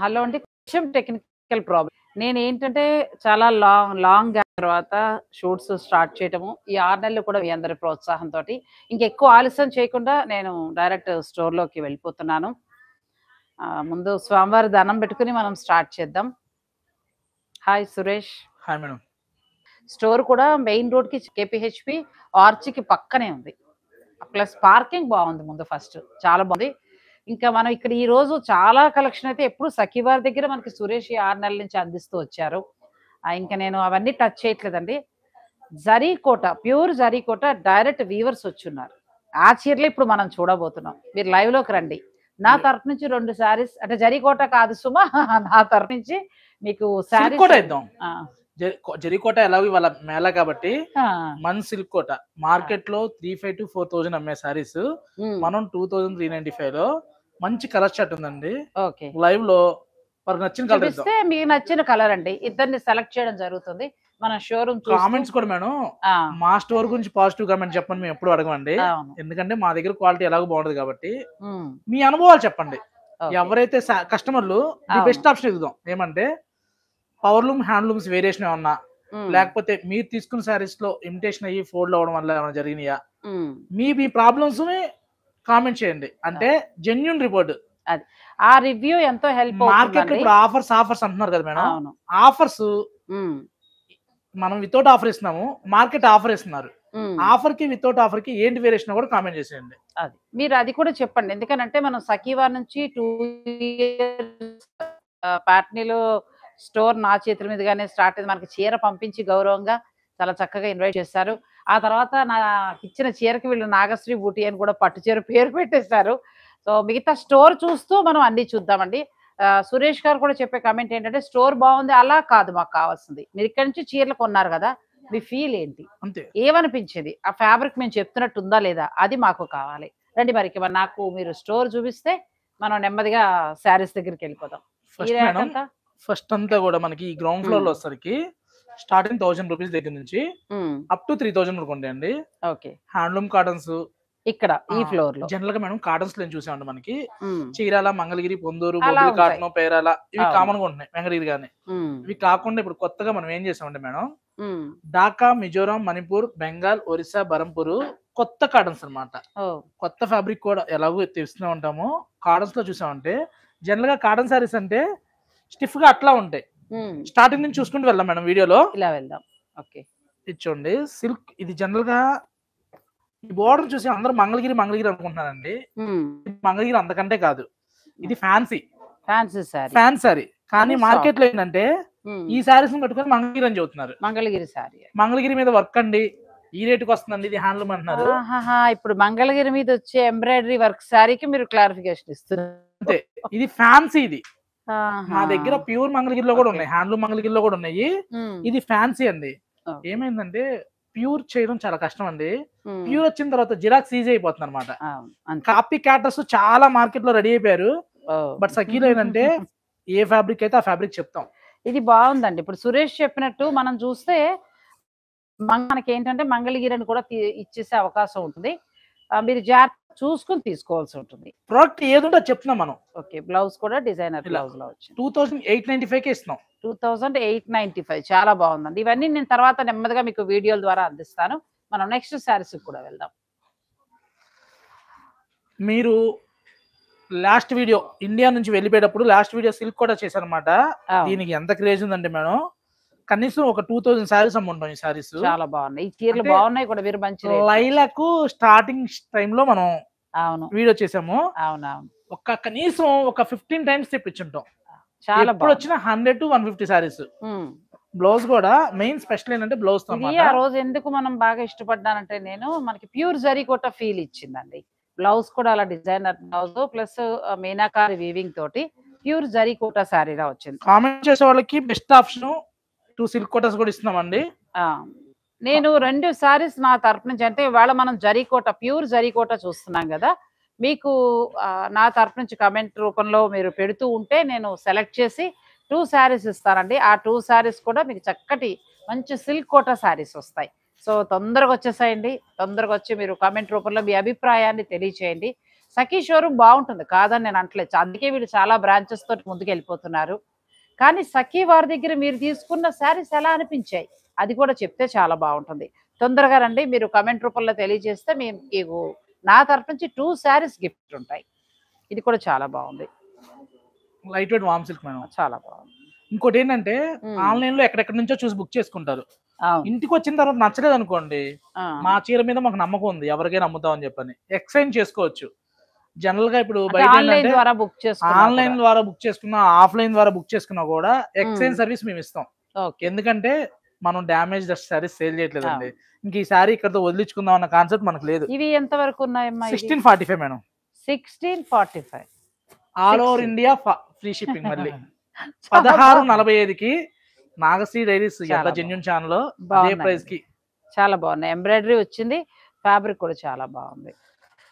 Hello అండి. కొంచెం technical problem. నేనేంటంటే చాలా లాంగ్ గ్యాప్ తర్వాత షూట్స్ స్టార్ట్ చేయటము. ఈ 6 నెలలు కూడా మీ అందరి ప్రోత్సాహంతోటి ఇంకెక్కువ ఆలస్యం చేయకుండా నేను డైరెక్ట్ స్టోర్‌లోకి వెళ్ళిపోతున్నాను. ముందు స్వామివారి దండం పెట్టుకొని మనం స్టార్ట్ చేద్దాం. Hi Suresh. Hi madam. Store కూడా మెయిన్ రోడ్‌కి కేపీహెచ్‌పి ఆర్చ్‌కి పక్కనే ఉంది. ప్లస్ పార్కింగ్ బాగుంది ముందు ఫస్ట్. చాలా బాగుంది. ఇంకా మనం ఇక్కడ ఈ రోజు చాలా కలెక్షన్ అయితే ఎప్పుడు సఖీవారి దగ్గర మనకి సురేష్ ఈ 6 నెలల నుంచి అందిస్తూ వచ్చారు. ఇంకా నేను అవన్నీ టచ్ చేయట్లేదండి. జరీ కోట, ప్యూర్ జరీ కోట డైరెక్ట్ వీవర్స్ వచ్చున్నారు. ఆ చీరలు ఇప్పుడు మనం చూడబోతున్నాం. మీరు లైవ్‌లోకి రండి. నా తరపు నుంచి 2 శారీస్ అంటే జరీ కోట కాదు సుమా నా తరపు నుంచి మీకు సిల్క్ శారీస్ కోట ఇద్దాం. ఆ! జరీకోట ఎలాగో ఇవాళ మేళా కాబట్టి ఆ! మన సిల్క్ కోట మార్కెట్ లో 3,500 to 4,000 అమ్మే సారీస్ హ్మ్. మనం 2,395 లో మంచి కలర్ షర్ట్ ఉందండి. ఓకే. లైవ్ లో మనకు నచ్చిన కలర్ ఇద్దాం. చూపిస్తే మీకు నచ్చిన కలర్ అండి. ఇద్దరిని సెలెక్ట్ చేయడం జరుగుతుంది. మన షోరూమ్ చూస్తూ కామెంట్స్ కూడా మేడం ఆ! మా స్టోర్ గురించి పాజిటివ్ కామెంట్ చెప్పండి, మేము ఎప్పుడు అడగమండి. అవును. ఎందుకంటే మా దగ్గర క్వాలిటీ ఎలాగో బాగుంటది కాబట్టి హ్మ్. మీ అనుభవాలు చెప్పండి. ఓకే. ఎవరైతే కస్టమర్లు ది అవును. బెస్ట్ ఆప్షన్ ఇద్దాం. ఏమంటే పవర్లూమ్ హ్యాండ్లూమ్స్ వేరియేషన్ ఏమన్నా హ్మ్. లేకపోతే మీరు తీసుకున్న శారీస్ లో ఇమిటేషన్ అయ్యి ఫోల్డ్ అవడం వల్ల ఏమైనా జరిగినాయా హ్మ్. మీ ప్రాబ్లమ్స్ ని కామెంట్ చేయండి. అంటే జెన్యున్ రిపోర్ట్. అది. ఆ రివ్యూ ఎంతో హెల్ప్ మార్కెట్ లో అవుతుందండి. ఇప్పుడు ఆఫర్స్ అంటున్నారు కదా మేడం. అవును. ఆఫర్స్ హ్మ్. మనం వితౌట్ ఆఫర్ ఇస్తున్నాము, మార్కెట్ ఆఫర్ ఇస్తున్నారు. హ్మ్. ఆఫర్ కి వితౌట్ ఆఫర్ కి ఏంటి వేరియేషన్ కూడా కామెంట్ చేసేయండి. అది. మీరు అది కూడా చెప్పండి. ఎందుకనంటే మనం సఖీవారి నుంచి 2 ఇయర్స్ ప్యాట్నీలో స్టోర్ నా చేతుల మీదుగానే స్టార్ట్ అయింది. మనకి చీర పంపించి గౌరవంగా చాలా చక్కగా ఇన్వైట్ చేశారు. ఆ తర్వాత నాకిచ్చిన చీరకి వీళ్ళు నాగశ్రీ బూటీ అని కూడా పట్టు చీర పేరు పెట్టేశారు. సో, మిగతా స్టోర్ చూస్తూ మనం అన్నీ చూద్దామండి. సురేష్ గారు కూడా చెప్పే కామెంట్ ఏంటంటే స్టోర్ బాగుంది అలా కాదు మాకు కావాల్సింది. మీరు ఇక్కడి నుంచి చీరలు కొన్నారు కదా! మీ ఫీల్ ఏంటి? అంతే. ఏమనిపించింది? ఆ ఫ్యాబ్రిక్ మేము చెప్తున్నట్టు ఉందా లేదా? అది మాకు కావాలి. రండి మరి నాకు మీరు స్టోర్ చూపిస్తే మనం నెమ్మదిగా శారీస్ దగ్గరికెళ్ళిపోదాం. ఈ ఫస్ట్ ర్యాక్ మేడం, అంతా ఫస్ట్ అంతా కూడా మనకి ఈ గ్రౌండ్ ఫ్లోర్ హ్మ్. లో వచ్చేసరికి స్టార్టింగ్ 1,000 రూపీస్ దగ్గర నుంచి హ్మ్. అప్ టు 3,000 వరకు ఉంటాయండి. ఓకే. హ్యాండ్లూమ్ కాటన్స్ ఇక్కడ ఈ ఫ్లోర్‌లో. జనరల్ గా మేడం కాటన్స్ లో చూసామండి మనకి హ్మ్. చీరాల, మంగళగిరి, పొందూరు, అలా బొబ్బిలి ఉంటాయి. కాటన్, పేరాల ఇవి అవును. కామన్ గా ఉంటున్నాయి వెంకటగిరి గాని. హ్మ్. ఇవి కాకుండా ఇప్పుడు కొత్తగా మనం ఏం చేసామంటే మేడం హ్మ్. ఢాకా, మిజోరాం, మణిపూర్, బెంగాల్, ఒరిస్సా, బరంపూర్ కొత్త కాటన్స్ అన్నమాట. ఓహ్! కొత్త ఫ్యాబ్రిక్ కూడా ఎలాగో తెలుస్తూనే ఉంటాము. కాటన్స్ లో చూసామంటే జనరల్ గా కాటన్ సారీస్ అంటే స్టిఫ్ గా అట్లా ఉంటాయి. హ్మ్. స్టార్టింగ్ నుంచి చూసుకుంటూ వెళ్దాం మేడం వీడియోలో. ఇలా వెళ్దాం. ఓకే. ఇది చూడండి సిల్క్. ఇది జనరల్ గా ఈ బోర్డర్ చూసి అందరూ మంగళగిరి అనుకుంటున్నారండి. హ్మ్. మంగళగిరి అంతకంటే కాదు. ఇది ఫ్యాన్సీ ఫ్యాన్సీ సారీ. సారీ. కానీ కానీ మార్కెట్ సాఫ్ట్. లో ఏంటంటే హ్మ్. ఈ సారీస్ ని పట్టుకొని మంగళగిరి అని చెబుతున్నారు. మంగళగిరి సారీ. మంగళగిరి మీద వర్క్ అండి, ఈ రేటుకి వస్తుందండి, ఇది హ్యాండ్లూమ్ అంటున్నారు. ఆహాహా! ఇప్పుడు మంగళగిరి మీద వచ్చే ఎంబ్రాయిడరీ వర్క్ సారీకి మీరు క్లారిఫికేషన్ ఇస్తున్నారు. అంతే. ఇది ఫ్యాన్సీ. ఇది ఆహా! మా దగ్గర ప్యూర్ మంగళగిరిలో కూడా ఓకే. ఉన్నాయి, హ్యాండ్లూమ్ మంగళగిరిలో కూడా ఉన్నాయి. హ్మ్. ఇది ఫ్యాన్సీ అండి. ఓకే. ఏమైందంటే ప్యూర్ చేయడం చాలా కష్టం అండి. హ్మ్. ప్యూర్ వచ్చిన తర్వాత జిరాక్స్ ఈజీ అయిపోతుంది అనమాట. అవును. అంతే. కాపీ క్యాటర్స్ చాలా మార్కెట్ లో రెడీ అయిపోయారు. ఓహ్! బట్ సఖీలో ఏంటంటే ఏ ఫ్యాబ్రిక్ అయితే ఆ ఫ్యాబ్రిక్ చెప్తాం. ఇది బావుందండి. ఇప్పుడు సురేష్ చెప్పినట్టు మనం చూస్తే మనకేంటంటే మంగళగిరి అని కూడా ఇచ్చేసే అవకాశం ఉంటుంది. మీరు జాగ్రత్తగా చూసుకొని తీసుకోవాల్సి ఉంటుంది. ప్రోడక్ట్ ఏదుంటే అది చెప్తున్నాం మనం. ఓకే. బ్లౌజ్ కూడా డిజైనర్ ఇలా బ్లౌజ్‌లో వచ్చింది. 2,895కే ఇస్తున్నాం. 2895 చాలా బావుందండి. ఇవన్నీ నేను తర్వాత నెమ్మదిగా మీకు వీడియోల ద్వారా అందిస్తాను. మనం నెక్స్ట్ శారీస్‌కి కూడా వెళ్దాం. మీరు లాస్ట్ వీడియో ఇండియా నుంచి వెళ్ళిపోయేటప్పుడు లాస్ట్ వీడియో సిల్క్ కూడా చేశారనమాట. అవును. దీనికి ఎంత క్రేజ్ ఉందంటే మేడం కనీసం ఒక 2,000 సారీస్ అమ్ముంటాం ఈ సారీస్. చాలా బాగున్నాయి. ఈ చీరలు అంటే బాగున్నాయి కూడా మీరు మంచి రేట్‌కి లైలాక్ స్టార్టింగ్ టైమ్ లో మనం అవును. వీడియో చేసాము. అవునవును. కనీసం ఒక 15 టైమ్స్ తెప్పించుంటాం. చాలా ఎప్పుడు వచ్చినా 100 to 150 సారీస్. హ్మ్. బ్లౌజ్ కూడా మెయిన్ స్పెషల్ ఏంటంటే బ్లౌజ్ తో ఇది అన్నమాట. ఆ రోజు ఎందుకు మనం బాగా ఇష్టపడ్డానంటే మనకి ప్యూర్ జరీ కోట ఫీల్ ఇచ్చిందండి. బ్లౌజ్ కూడా అలా designer blouse plus meenakari weaving తోటి ప్యూర్ జరీ కోట సారీలా వచ్చింది. కామెంట్ చేసే వాళ్ళకి బెస్ట్ ఆప్షన్ 2 సిల్క్ కోటర్స్ కూడా ఇస్తున్నామండి. నేను 2 సారీస్ నా తరపు నుంచి అంటే ఇవాళ మనం జరీకోట ప్యూర్ జరీకోట చూస్తున్నాం కదా! మీకు నా తరపు నుంచి కామెంట్ రూపంలో మీరు పెడుతూ ఉంటే నేను సెలెక్ట్ చేసి 2 సారీస్ ఇస్తానండి. ఆ 2 సారీస్ కూడా మీకు చక్కటి మంచి సిల్క్ కోట సారీస్ వస్తాయి. సో, తొందరగా వచ్చేసాయండి. తొందరగా వచ్చి మీరు కామెంట్ రూపంలో మీ అభిప్రాయాన్ని తెలియచేయండి. సఖీ షోరూమ్ బాగుంటుంది కాదని నేను అంటలేదు, అందుకే వీళ్ళు చాలా బ్రాంచెస్ తోటి ముందుకు వెళ్ళిపోతున్నారు. కానీ సఖీ వారి దగ్గర మీరు తీసుకున్న శారీస్ ఎలా అనిపించాయి అది కూడా చెప్తే చాలా బాగుంటుంది. తొందరగా రండి, మీరు కమెంట్ రూపంలో తెలియజేస్తే మీకు నా తరఫు నుంచి 2 శారీస్ గిఫ్ట్ ఉంటాయి. ఇది కూడా చాలా బాగుంది, లైట్ వెయిట్ వామ్ సిల్క్ మేడం. చాలా బాగుంది. ఇంకోటి ఏంటంటే ఆన్లైన్ లో ఎక్కడెక్కడ నుంచో చూసి బుక్ చేసుకుంటారు. అవును. ఇంటికి వచ్చిన తర్వాత నచ్చలేదు అనుకోండి, ఆ, మా చీర మీద మాకు నమ్మకం ఉంది ఎవరికైనా అమ్ముతాం అని చెప్పని ఎక్స్చేంజ్ చేసుకోవచ్చు. జనరల్ గా ఇప్పుడు అంటే బయట ఆన్లైన్ ఏంటంటే ద్వారా బుక్ చేసుకున్నా ఆన్లైన్ కూడా. ద్వారా బుక్ చేసుకున్నా, ఆఫ్లైన్ ద్వారా బుక్ చేసుకున్నా కూడా ఎక్స్చేంజ్ సర్వీస్ మేము ఇస్తాం. ఓకే. ఎందుకంటే మనం డ్యామేజ్ సారీస్ సేల్ చేయట్లేదండి. ఇంక ఈ సారీ ఇక్కడతో వదిలించుకుందాం అన్న కాన్సెప్ట్ మనకు లేదు. ఇవి ఎంత వరకు ఉన్నాయమ్మా? 1645 madam. 1645 all over India free shipping. మళ్ళీ 1645కి నాగశ్రీ డైరీస్ ఎంత జెన్యూన్ ఛానల్ అదే ప్రైస్ కి చాలా బాగున్నాయి. ఎంబ్రాయిడరీ వచ్చింది, ఫ్యాబ్రిక్ కూడా చాలా బాగుంది.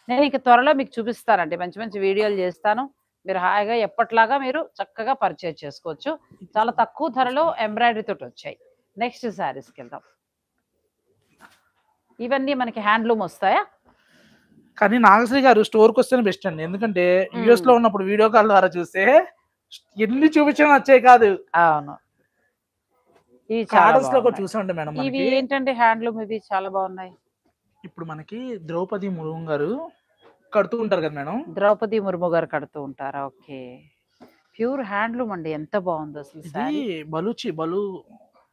నేను ఇక త్వరలో మీకు చూపిస్తానండి, మంచి మంచి వీడియోలు చేస్తాను. మీరు హాయిగా ఎప్పట్లాగా మీరు చక్కగా పర్చేజ్ చేసుకోవచ్చు. చాలా తక్కువ ధరలో ఎంబ్రాయిడరీ తోటి వచ్చాయి. నెక్స్ట్ శారీస్కి వెళ్దాం. ఇవన్నీ మనకి హ్యాండ్లూమ్ వస్తాయా? కానీ నాగశ్రీ గారు స్టోర్కి వస్తేనే బెస్ట్ అండి. ఎందుకంటే యుఎస్ లో ఉన్నప్పుడు వీడియో కాల్ ద్వారా చూస్తే ఎన్ని చూపించినా వచ్చాయి కాదు. అవును, ఇవి కార్డర్స్ లో కూడా చూసామండి మేడం. ఇవి ఏంటంటే హ్యాండ్లూమ్, ఇవి చాలా బాగున్నాయి. ఇప్పుడు మనకి ద్రౌపది ముర్ము గారు కడుతూ ఉంటారు కదా మేడం. ద్రౌపది ముర్ము గారు కడుతూ ఉంటారా? ఓకే. ప్యూర్ హ్యాండ్లూమ్ అండి, ఎంత బాగుంది అసలు సారీ. బలూచి బలు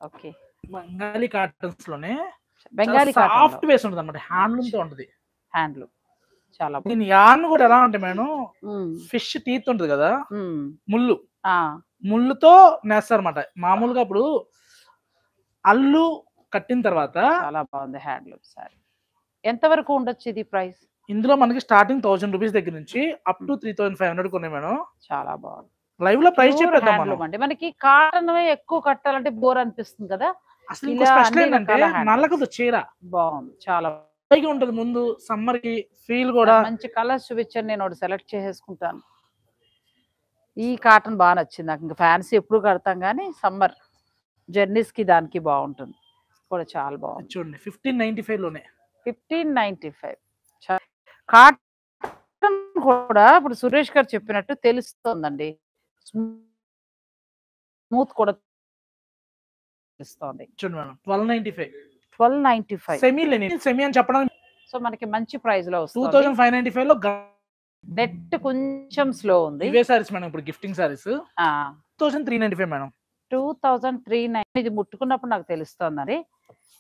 ఓకే. బెంగాలీ కాటన్స్ లోనే బెంగాలీ సాఫ్ట్ వేస్ ఉంటుంది అన్నమాట, హ్యాండ్లూమ్ తో ఉంటుంది. హ్యాండ్లూమ్ చాలా బాగుంది. దీని యార్న్ కూడా ఎలా అంటే మేడం, ఫిష్ టీత్ ఉంటుంది కదా, ముళ్ళు ముళ్ళుతో నేస్తారు అనమాట. మామూలుగా ఇప్పుడు అల్లు కట్టిన తర్వాత చాలా బాగుంది హ్యాండ్లూమ్ సారీ. ఎంత వరకు ఉండొచ్చు ఇది ప్రైస్? ఇందులో మనకి స్టార్టింగ్ 1000 రూపీస్ దగ్గర నుంచి అప్ టు 3500 కొన్నాయి మేడం. చాలా బాగుంది. లైవ్ లో ప్రైస్ చెప్పేద్దాం మనం. అంటే మనకి కాటన్ ఎక్కువ కట్టాలంటే బోర్ అనిపిస్తుంది కదా. అసలు ఇంకో స్పెషల్ ఏంటంటే నల్లకదు చీర బాగుంది, చాలా ఉంటుంది. ముందు సమ్మర్ కి ఫీల్ కూడా మంచి కలర్స్ చూపించండి, నేను ఒకటి సెలెక్ట్ చేసేసుకుంటాను. ఈ కాటన్ బాగా నచ్చింది నాకు. ఇంకా ఫ్యాన్సీ ఎప్పుడు కడతాం కానీ సమ్మర్ జర్నీస్ కి దానికి బాగుంటుంది కూడా. చాలా బాగుంది చూడండి. 1595 లోనే 1595 కాటన్ కూడా ఇప్పుడు సురేష్ గారు చెప్పినట్టు తెలుస్తోందండి, స్మూత్ కూడా తెలుస్తోంది. చూడండి మేడం 1295 1295 సెమీ లేని సెమీ అని చెప్పడం. సో మనకి మంచి ప్రైస్ లో వస్తుంది. 2595 లో నెట్ కొంచెం స్లో ఉంది. ఇవే సారీస్ మేడం ఇప్పుడు గిఫ్టింగ్ సారీస్ 2395 మేడం. 2395 ఇది ముట్టుకున్నప్పుడు నాకు తెలుస్తోందండి.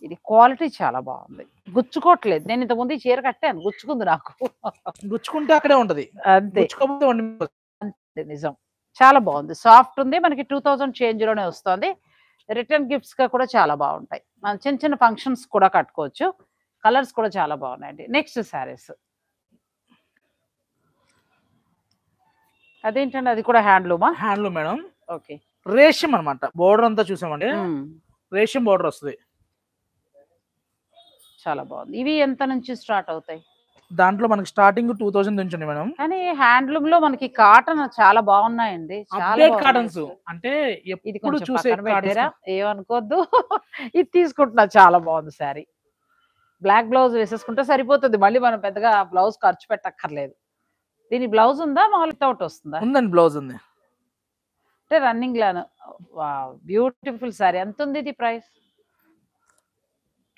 ఇది క్వాలిటీ చాలా బాగుంది, గుచ్చుకోవట్లేదు. నేను ఇంతకుముందు ఈ చీర కట్టాను, గుచ్చుకుంది నాకు. గుచ్చుకుంటే అక్కడే ఉంటది, అంతే. అంతే నిజం, చాలా బాగుంది, సాఫ్ట్ ఉంది. మనకి 2000 చేంజ్ లోనే వస్తుంది. రిటర్న్ గిఫ్ట్స్ గా కూడా చాలా బాగుంటాయి. మనం చిన్న చిన్న ఫంక్షన్స్ కూడా కట్టుకోవచ్చు. కలర్స్ కూడా చాలా బాగున్నాయండి. నెక్స్ట్ శారీస్ అదేంటండి, అది కూడా హ్యాండ్లూమా? Handloom madam. ఓకే. రేషం అనమాట. బోర్డర్ అంతా చూసామండి, రేషం బోర్డర్ వస్తుంది. చాలా బాగుంది. ఇవి ఎంత నుంచి స్టార్ట్ అవుతాయి? దాంట్లో మనకి స్టార్టింగ్ 2000 నుంచి ఉంది మేడం. కానీ హ్యాండ్లూమ్ లో మనకి కాటన్ చాలా బాగున్నాయండి. కాటన్స్ అంటే ఎప్పుడు చూసే ఏమనుకోద్దు, ఇది తీసుకుంటున్నా. చాలా బాగుంది శారీ. బ్లాక్ బ్లౌజ్ వేసేసుకుంటే సరిపోతుంది, మళ్ళీ మనం పెద్దగా బ్లౌజ్ ఖర్చు పెట్టక్కర్లేదు. దీని బ్లౌజ్ ఉందా, మామూలు వితౌట్ వస్తుందా? ఉందండి, బ్లౌజ్ ఉంది. అంటే రన్నింగ్ లాను. బ్యూటిఫుల్ శారీ. ఎంత ఉంది ఇది ప్రైస్?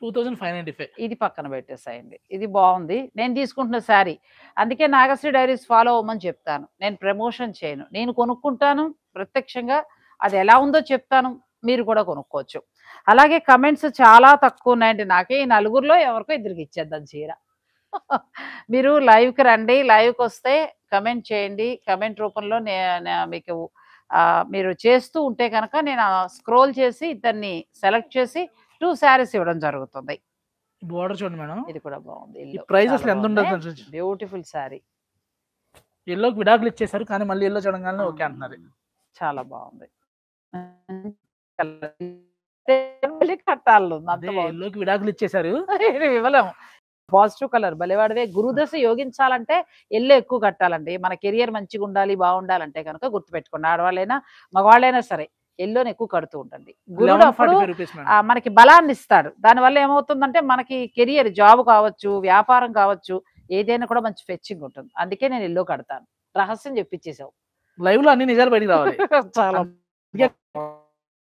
2595. ఇది పక్కన పెట్టేసాయండి. ఇది బాగుంది, నేను తీసుకుంటున్న శారీ. అందుకే నాగశ్రీ డైరీస్ ఫాలో అవ్వమని చెప్తాను. నేను ప్రమోషన్ చేయను, నేను కొనుక్కుంటాను ప్రత్యక్షంగా. అది ఎలా ఉందో చెప్తాను, మీరు కూడా కొనుక్కోవచ్చు. అలాగే కమెంట్స్ చాలా తక్కువ ఉన్నాయండి. నాకే ఈ నలుగురిలో ఎవరికో ఇద్దరికి ఇచ్చేద్దాం చీర. మీరు లైవ్కి రండి, లైవ్కి వస్తే కమెంట్ చేయండి. కమెంట్ రూపంలో మీకు మీరు చేస్తూ ఉంటే కనుక నేను స్క్రోల్ చేసి ఇద్దరిని సెలెక్ట్ చేసి 2 శారీస్ ఇవ్వడం జరుగుతుంది. బోర్డర్ చూడండి మేడం, ఇది కూడా బాగుంది. ప్రైస్ అసలు ఎంత ఉండదు. బ్యూటిఫుల్ శారీ. ఎల్లోకి విడాకులు ఇచ్చేసారు, కానీ మళ్ళీ ఎల్లో చూడగానే ఓకే అంటున్నారు. చాలా బాగుంది. కట్టాలి, ఎల్లోకి విడాకులు ఇచ్చేసారు, ఇవ్వలేము. పాజిటివ్ కలర్ బలివాడివే. గురుదశ యోగించాలంటే ఎల్లో ఎక్కువ కట్టాలండి. మన కెరియర్ మంచిగా ఉండాలి, బాగుండాలంటే కనుక గుర్తుపెట్టుకోండి. ఆడవాళ్ళైనా మగవాళ్ళైనా సరే ఎల్లోని ఎక్కువ కడుతూ ఉండండి. గురుడు అప్పుడు మనకి బలాన్ని ఇస్తాడు. దానివల్ల ఏమవుతుందంటే మనకి కెరియర్, జాబ్ కావచ్చు, వ్యాపారం కావచ్చు, ఏదైనా కూడా మంచి ఫెచ్చింగ్ ఉంటుంది. అందుకే నేను ఎల్లో కడతాను. రహస్యం చెప్పించేసావు. లైవ్ లో అన్ని నిజాలు బయటికి రావాలి. చాలా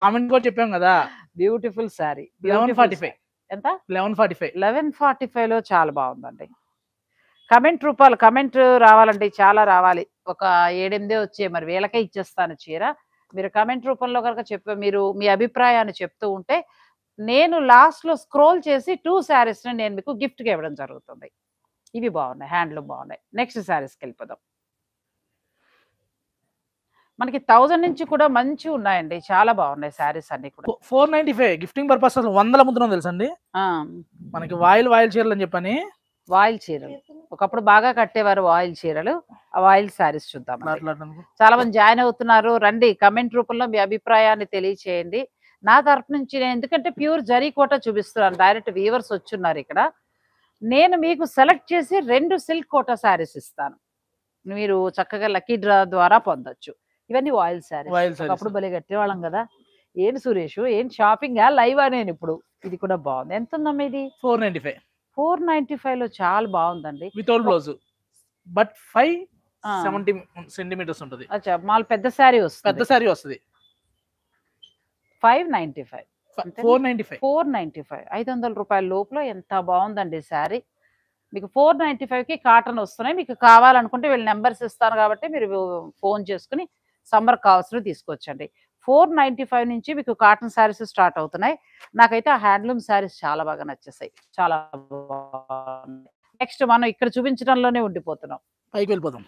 కామెంట్ కూడా చెప్పాం కదా. బ్యూటిఫుల్ శారీ. 1145 ఎంత? 1145 1145లో చాలా బాగుందండి. కమెంట్ రావాలండి, చాలా రావాలి. ఒక 7-8 వచ్చే, మరి వీళ్ళకే ఇచ్చేస్తాను చీర. మీరు కమెంట్ రూపంలో కనుక మీరు మీ అభిప్రాయాన్ని చెప్తూ ఉంటే నేను లాస్ట్ లో స్క్రోల్ చేసి 2 శారీస్ నేను మీకు గిఫ్ట్ గా ఇవ్వడం జరుగుతుంది. ఇవి బాగున్నాయి, హ్యాండ్లూమ్ బాగున్నాయి. నెక్స్ట్ శారీస్కి వెళ్ళిపోదాం. మనకి 1000 నుంచి కూడా మంచి ఉన్నాయండి, చాలా బాగున్నాయి శారీస్ అన్ని కూడా. 495 గిఫ్టింగ్ పర్పస్ అసలు 100 ముద్రం తెలుసండి మనకి. వాయిల్ చీరలు అని చెప్పని, వాయిల్ చీరలు ఒకప్పుడు బాగా కట్టేవారు వాయిల్ చీరలు. ఆ వాయిల్ శారీస్ చూద్దాం. చాలా మంది జాయిన్ అవుతున్నారు, రండి. కమెంట్ రూపంలో మీ అభిప్రాయాన్ని తెలియచేయండి. నా తరపు నుంచి నేను, ఎందుకంటే ప్యూర్ జరీ కోట చూపిస్తున్నాను, డైరెక్ట్ వీవర్స్ వచ్చున్నారు ఇక్కడ. నేను మీకు సెలెక్ట్ చేసి 2 సిల్క్ కోట శారీస్ ఇస్తాను, మీరు చక్కగా లక్కీ డ్రా ద్వారా పొందొచ్చు. ఇవన్నీ వాయిల్ శారీస్. ఒకప్పుడు భలే కట్టేవాళ్ళం కదా. ఏంటి సురేష్, ఏంటి షాపింగ్ లైవ్ నేను ఇప్పుడు. ఇది కూడా బాగుంది. ఎంత ఉందమ్మా ఇది? 495. 495లో చాలా బాగుందండి. వితౌట్ బ్లౌజ్, బట్ 570 సెంటీమీటర్స్ ఉంటుంది. అచ్చా, మాల్ పెద్ద శారీ వస్తుంది. పెద్ద శారీ వస్తుంది. 595. 495. 500 రూపాయల లోపల ఎంత బాగుందండి శారీ. మీకు 495కి కాటన్ వస్తున్నాయి. మీకు కావాలనుకుంటే వీళ్ళ నెంబర్స్ ఇస్తాను కాబట్టి మీరు ఫోన్ చేసుకుని సమ్మర్ కావాల్సినవి తీసుకొచ్చండి. 495 నుంచి మీకు కాటన్ శారీస్ స్టార్ట్ అవుతున్నాయి. నాకైతే ఆ హ్యాండ్లూమ్ శారీస్ చాలా బాగా నచ్చేసాయి, చాలా బాగున్నాయి. నెక్స్ట్ మనం ఇక్కడ చూపించడంలోనే ఉండిపోతున్నాం, పైకి వెళ్ళిపోతాం.